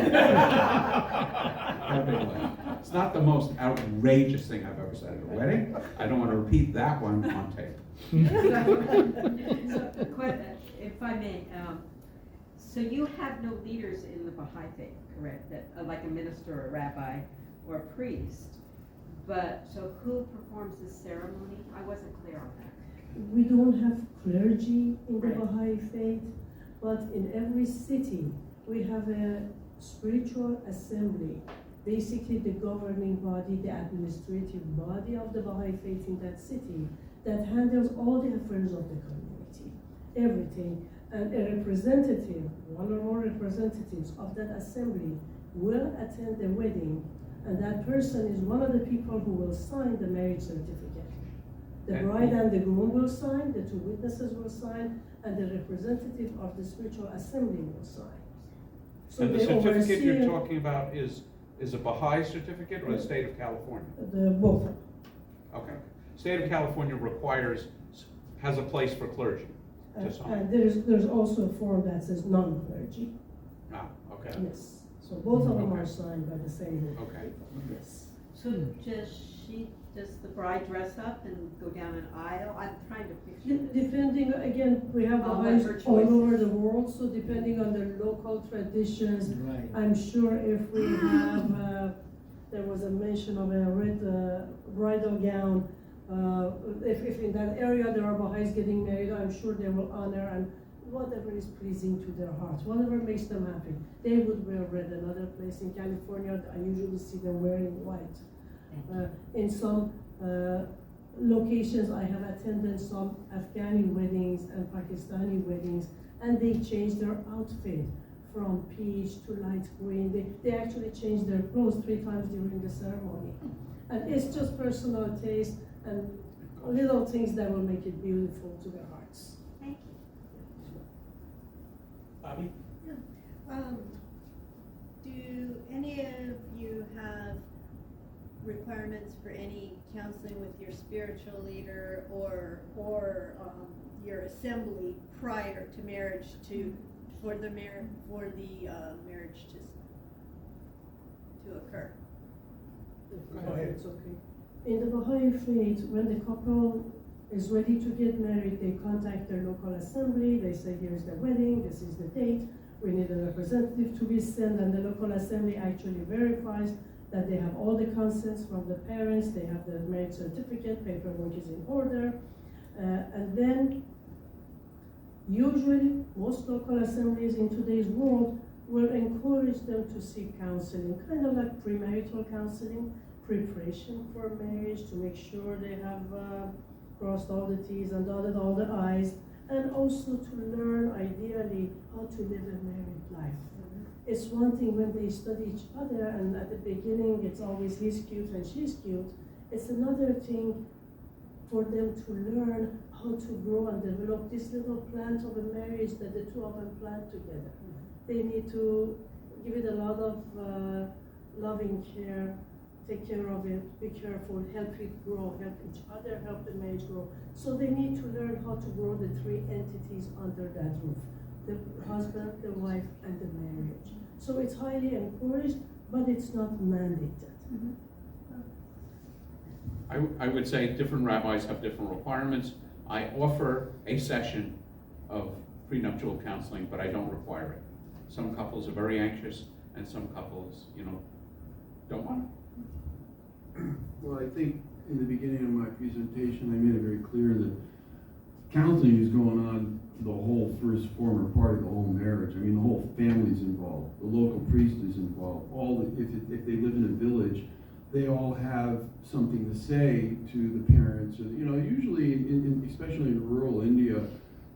It's not the most outrageous thing I've ever said at a wedding. I don't want to repeat that one on tape. So, if I may, so you have no leaders in the Baha'i faith, correct? That like a minister or a rabbi or a priest. But so who performs this ceremony? I wasn't clear on that. We don't have clergy in the Right. Baha'i faith, but in every city we have a spiritual assembly, basically the governing body, the administrative body of the Baha'i faith in that city that handles all the affairs of the community, everything. And a representative, one or more representatives of that assembly will attend the wedding, and that person is one of the people who will sign the marriage certificate. The bride and the groom will sign, the two witnesses will sign, and the representative of the spiritual assembly will sign. So And the they certificate you're oversee talking about is a Baha'i certificate or the state of California? the both. Okay. State of California has a place for clergy to sign. And there's also a form that says non-clergy. Ah, okay. Yes. So both of them Okay. are signed by the same. Okay. Yes. So does the bride dress up and go down an aisle? I'm trying to picture this. Depending, again, we have On Baha'is her all choices. over the world, so depending on the local traditions, Right. I'm sure if we have, there was a mention of a red bridal gown, if in that area there are Baha'is getting married, I'm sure they will honor and whatever is pleasing to their hearts, whatever makes them happy. They would wear red. Another place in California, I usually see them wearing white. In some locations, I have attended some Afghani weddings and Pakistani weddings, and they change their outfit from peach to light green. They actually change their clothes 3 times during the ceremony. And it's just personal taste and little things that will make it beautiful to their hearts. Thank you. Bobby? Do any of you have requirements for any counseling with your spiritual leader or your assembly prior to marriage for the marriage to occur? If Go ahead. It's okay. in the Baha'i faith, when the couple is ready to get married, they contact their local assembly, they say, here's the wedding, this is the date, we need a representative to be sent, and the local assembly actually verifies that they have all the consents from the parents, they have the marriage certificate, paperwork is in order, and then usually most local assemblies in today's world will encourage them to seek counseling, kind of like premarital counseling, preparation for marriage, to make sure they have crossed all the T's and dotted all the I's, and also to learn ideally how to live a married life. It's one thing when they study each other and at the beginning it's always he's cute and she's cute. It's another thing for them to learn how to grow and develop this little plant of a marriage that the two of them plant together. They need to give it a lot of loving care, take care of it, be careful, help it grow, help each other, help the marriage grow. So they need to learn how to grow the three entities under that roof: the husband, the wife, and the marriage. So it's highly encouraged, but it's not mandated. I would say different rabbis have different requirements. I offer a session of prenuptial counseling, but I don't require it. Some couples are very anxious, and some couples, don't want it. Well, I think in the beginning of my presentation, I made it very clear that counseling is going on the whole first former part of the whole marriage. I mean, the whole family's involved. The local priest is involved. If they live in a village, they all have something to say to the parents. Usually, especially in rural India,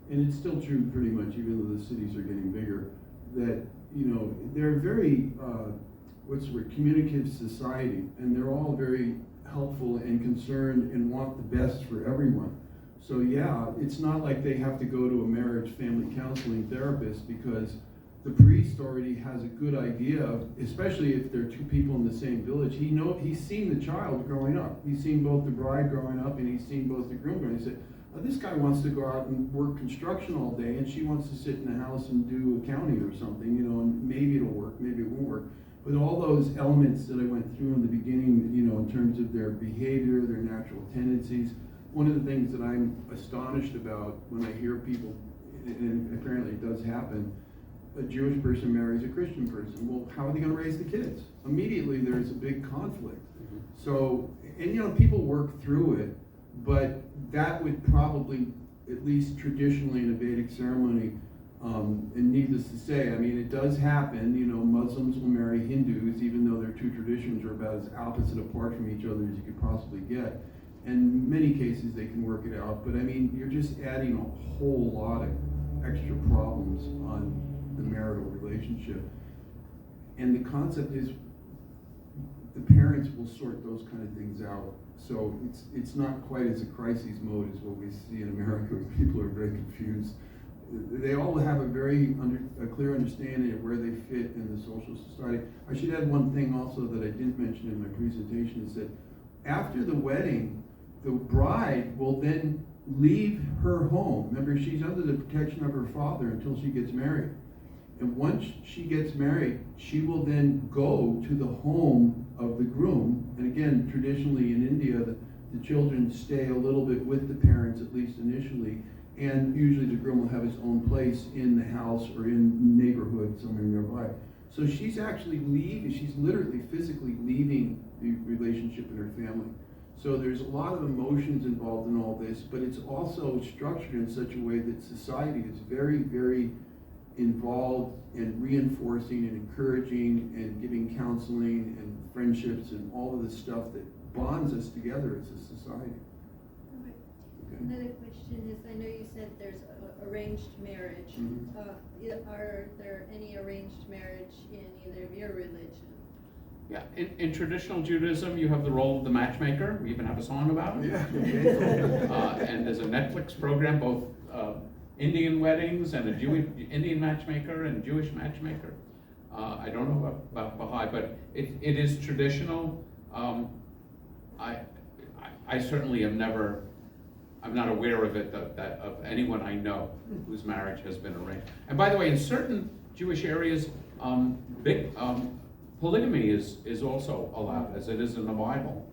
and it's still true pretty much, even though the cities are getting bigger, that they're very what's the word, communicative society, and they're all very helpful and concerned and want the best for everyone. So yeah, it's not like they have to go to a marriage family counseling therapist, because the priest already has a good idea, especially if there are two people in the same village. He's seen the child growing up. He's seen both the bride growing up and he's seen both the groom growing up. He said, this guy wants to go out and work construction all day, and she wants to sit in the house and do accounting or something, and maybe it'll work, maybe it won't work. But all those elements that I went through in the beginning, in terms of their behavior, their natural tendencies, one of the things that I'm astonished about when I hear people, and apparently it does happen, a Jewish person marries a Christian person. Well, how are they going to raise the kids? Immediately there's a big conflict. So, and people work through it, but that would probably, at least traditionally in a Vedic ceremony, and needless to say, I mean, it does happen. Muslims will marry Hindus, even though their two traditions are about as opposite apart from each other as you could possibly get. And in many cases they can work it out, but I mean, you're just adding a whole lot of extra problems on the marital relationship. And the concept is the parents will sort those kind of things out. So it's not quite as a crises mode as what we see in America, where people are very confused. They all have a very clear understanding of where they fit in the social society. I should add one thing also that I didn't mention in my presentation, is that after the wedding, the bride will then leave her home. Remember, she's under the protection of her father until she gets married. And once she gets married, she will then go to the home of the groom. And again, traditionally in India, the children stay a little bit with the parents, at least initially. And usually the groom will have his own place in the house or in the neighborhood somewhere nearby. So she's actually she's literally physically leaving the relationship in her family. So there's a lot of emotions involved in all this, but it's also structured in such a way that society is very, very involved in reinforcing and encouraging and giving counseling and friendships and all of the stuff that bonds us together as a society. Okay. Another question is, I know you said there's arranged marriage. Mhm. Are there any arranged marriage in either of your religion? Yeah, in traditional Judaism, you have the role of the matchmaker. We even have a song about it. Yeah. And there's a Netflix program, both Indian weddings and a Indian matchmaker and Jewish matchmaker. I don't know about Baha'i, but it is traditional. I certainly have never, I'm not aware of it, of anyone I know whose marriage has been arranged. And by the way, in certain Jewish areas, polygamy is also allowed, as it is in the Bible.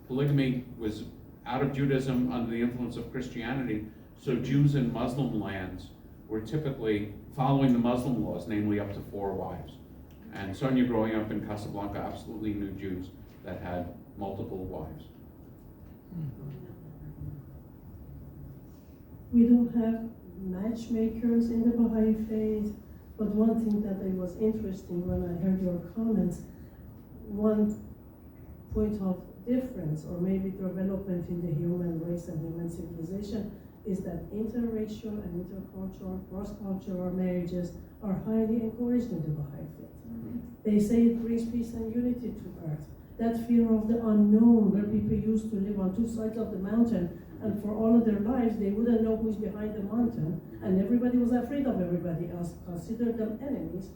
polygamy was out of Judaism under the influence of Christianity, so Jews in Muslim lands were typically following the Muslim laws, namely up to 4 wives. And Sonia, growing up in Casablanca, absolutely knew Jews that had multiple wives. We don't have matchmakers in the Baha'i faith, but one thing that I was interesting when I heard your comments, one point of difference or maybe development in the human race and human civilization is that interracial and intercultural, cross-cultural marriages are highly encouraged in the Baha'i faith. They say it brings peace and unity to earth. That fear of the unknown, where people used to live on 2 sides of the mountain, and for all of their lives they wouldn't know who's behind the mountain, and everybody was afraid of everybody else, considered them enemies,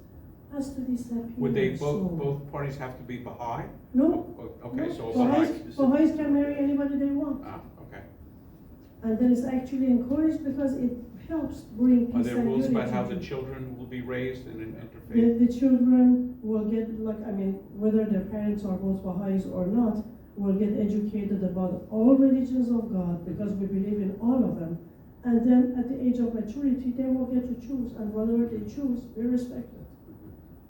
has to disappear. Would they So- both parties have to be Baha'i? No. Okay, so Baha'is can marry anybody they want. Okay. And then it's actually encouraged because it helps bring peace Are and there unity. rules about how the to- children will be raised in an interfaith? The children will get, like, I mean, whether their parents are both Baha'is or not, will get educated about all religions of God because we believe in all of them. And then at the age of maturity, they will get to choose, and whatever they choose, we respect it.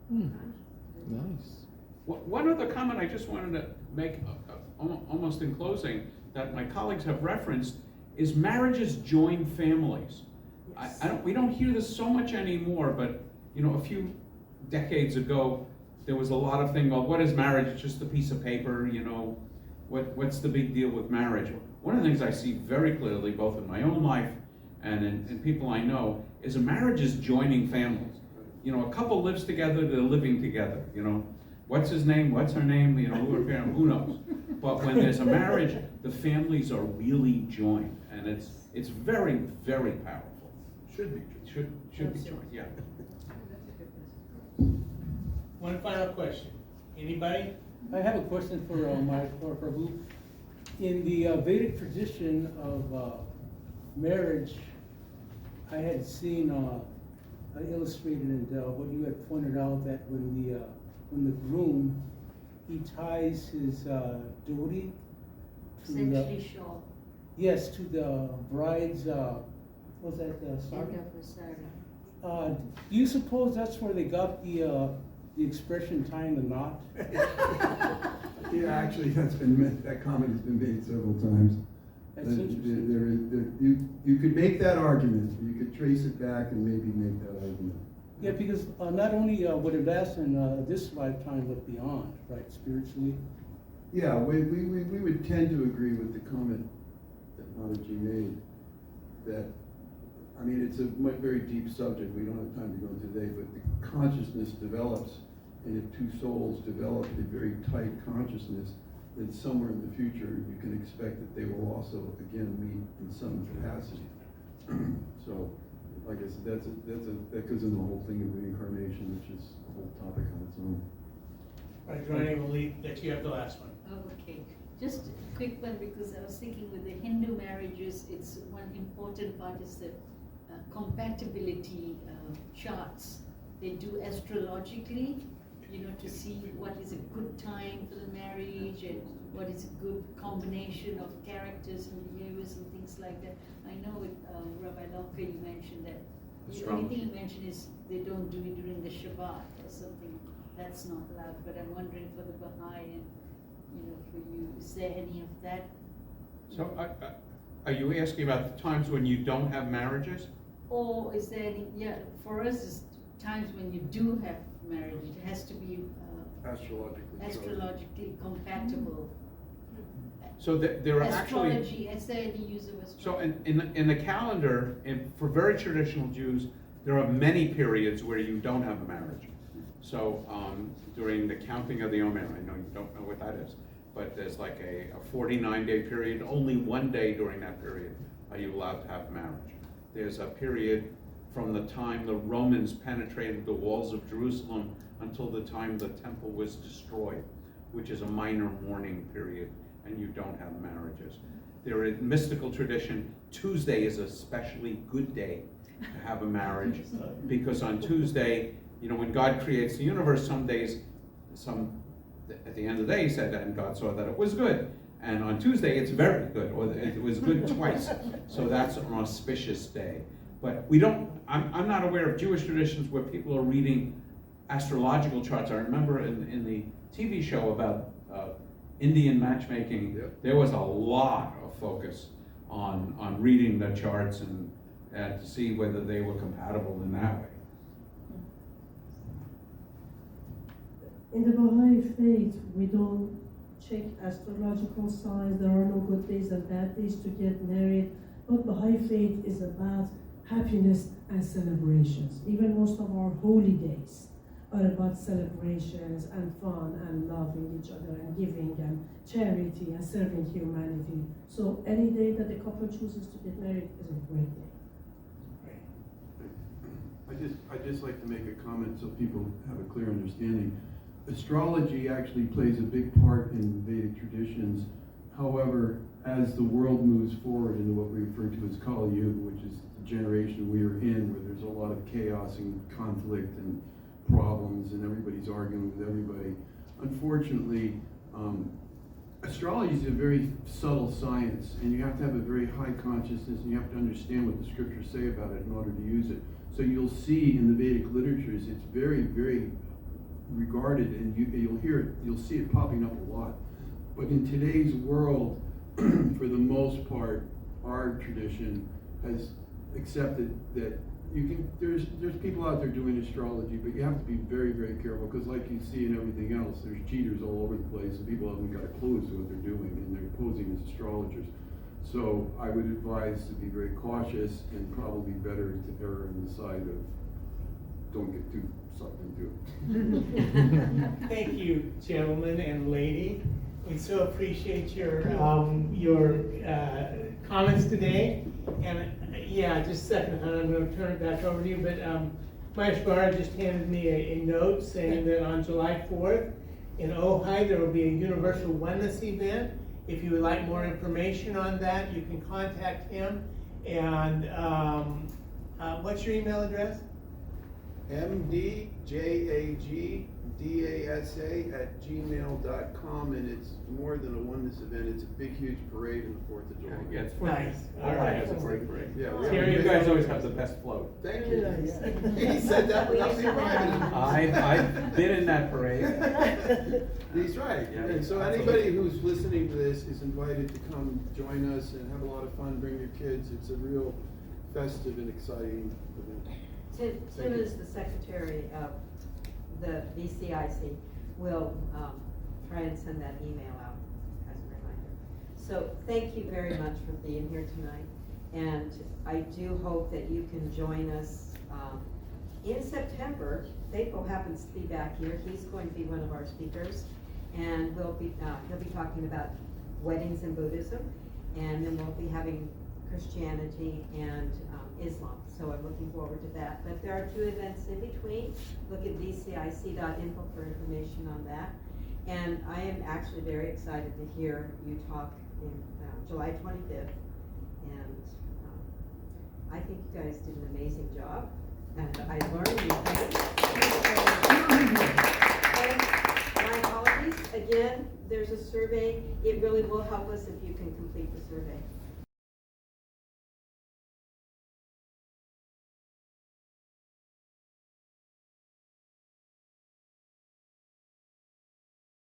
Nice. One other comment I just wanted to make, almost in closing, that my colleagues have referenced, is marriages join families. We don't hear this so much anymore, but a few decades ago, there was a lot of things, well, what is marriage? It's just a piece of paper, what's the big deal with marriage? One of the things I see very clearly, both in my own life and in people I know, is a marriage is joining families. A couple lives together, they're living together, what's his name, what's her name, who knows? But when there's a marriage, the families are really joined, and it's very, very powerful. Should be joined, yeah. One final question. Anybody? I have a question for Prabhu. In the Vedic tradition of marriage, I had seen illustrated in what you had pointed out, that when the groom, he ties his dhoti to Essentially short. yes, to the bride's was that sari? End of the sari. Do you suppose that's where they got the expression tying the knot? Yeah, actually, that comment has been made several times. That's interesting. You could make that argument, you could trace it back and maybe make that argument. Yeah, because not only would it last in this lifetime, but beyond, right, spiritually? Yeah, we would tend to agree with the comment that Mataji made, that, I mean, it's a very deep subject, we don't have time to go into today, but the consciousness develops, and if 2 souls develop a very tight consciousness, then somewhere in the future, you can expect that they will also, again, meet in some capacity. So, like I said, that goes in the whole thing of reincarnation, which is a whole topic on its own. All right, Johnny, we'll let you have the last one. Oh, okay. Just a quick one, because I was thinking with the Hindu marriages, it's one important part is the compatibility charts. They do astrologically, to see what is a good time for the marriage and what is a good combination of characters and behaviors and things like that. I know with Rabbi Locker, you mentioned that the only thing you mentioned is they don't do it during the Shabbat or something. That's not allowed. But I'm wondering for the Baha'i and for you, is there any of that? So are you asking about the times when you don't have marriages? Or is there any, for us, it's times when you do have marriage, it has to be astrologically compatible. So there are actually... Astrology, is there any use of astrology? So in the calendar, for very traditional Jews, there are many periods where you don't have a marriage. So during the counting of the Omer, I know you don't know what that is, but there's like a 49-day period. Only 1 day during that period are you allowed to have marriage. There's a period from the time the Romans penetrated the walls of Jerusalem until the time the temple was destroyed, which is a minor mourning period, and you don't have marriages. There is mystical tradition. Tuesday is a especially good day to have a marriage, because on Tuesday, when God creates the universe, some days, at the end of the day, he said, and God saw that it was good. And on Tuesday, it's very good, or it was good twice. So that's an auspicious day. But I'm not aware of Jewish traditions where people are reading astrological charts. I remember in the TV show about Indian matchmaking, there was a lot of focus on reading the charts and to see whether they were compatible in that way. In the Baha'i faith, we don't check astrological signs. There are no good days and bad days to get married. But Baha'i faith is about happiness and celebrations. Even most of our holy days are about celebrations and fun and loving each other and giving and charity and serving humanity. So any day that the couple chooses to get married is a great day. I'd just like to make a comment so people have a clear understanding. Astrology actually plays a big part in Vedic traditions. However, as the world moves forward into what we refer to as Kali Yuga, which is the generation we are in, where there's a lot of chaos and conflict and problems and everybody's arguing with everybody, unfortunately, astrology is a very subtle science, and you have to have a very high consciousness, and you have to understand what the scriptures say about it in order to use it. So you'll see in the Vedic literatures, it's very, very regarded, and you'll see it popping up a lot. But in today's world, for the most part, our tradition has accepted that there's people out there doing astrology, but you have to be very, very careful, because like you see in everything else, there's cheaters all over the place, and people haven't got a clue as to what they're doing, and they're posing as astrologers. So I would advise to be very cautious, and probably better to err on the side of don't get too sucked into it. Thank you, gentlemen and lady. We so appreciate your comments today. And yeah, just a second, I'm going to turn it back over to you. But Mahesh just handed me a note saying that on July 4th in Ojai there will be a Universal Oneness event. If you would like more information on that, you can contact him. And what's your email address? mdjagdasa@gmail.com, and it's more than a oneness event. It's a big, huge parade on the 4th of July. Yeah, it's Nice. All right, it's a great parade. Yeah, You guys always have the best float. Thank you. He said that without me rhyming. I've been in that parade. He's right. Yeah, And so absolutely. anybody who's listening to this is invited to come join us and have a lot of fun, bring your kids. It's a real festive and exciting event. Tim is the secretary of the VCIC. We'll try and send that email out as a reminder. So thank you very much for being here tonight. And I do hope that you can join us in September. Thapo happens to be back here. He's going to be one of our speakers. And he'll be talking about weddings in Buddhism. And then we'll be having Christianity and Islam. So I'm looking forward to that. But there are 2 events in between. Look at vcic.info for information on that. And I am actually very excited to hear you talk in July 25th. And I think you guys did an amazing job. And I learned new things. And my apologies. Again, there's a survey. It really will help us if you can complete the survey.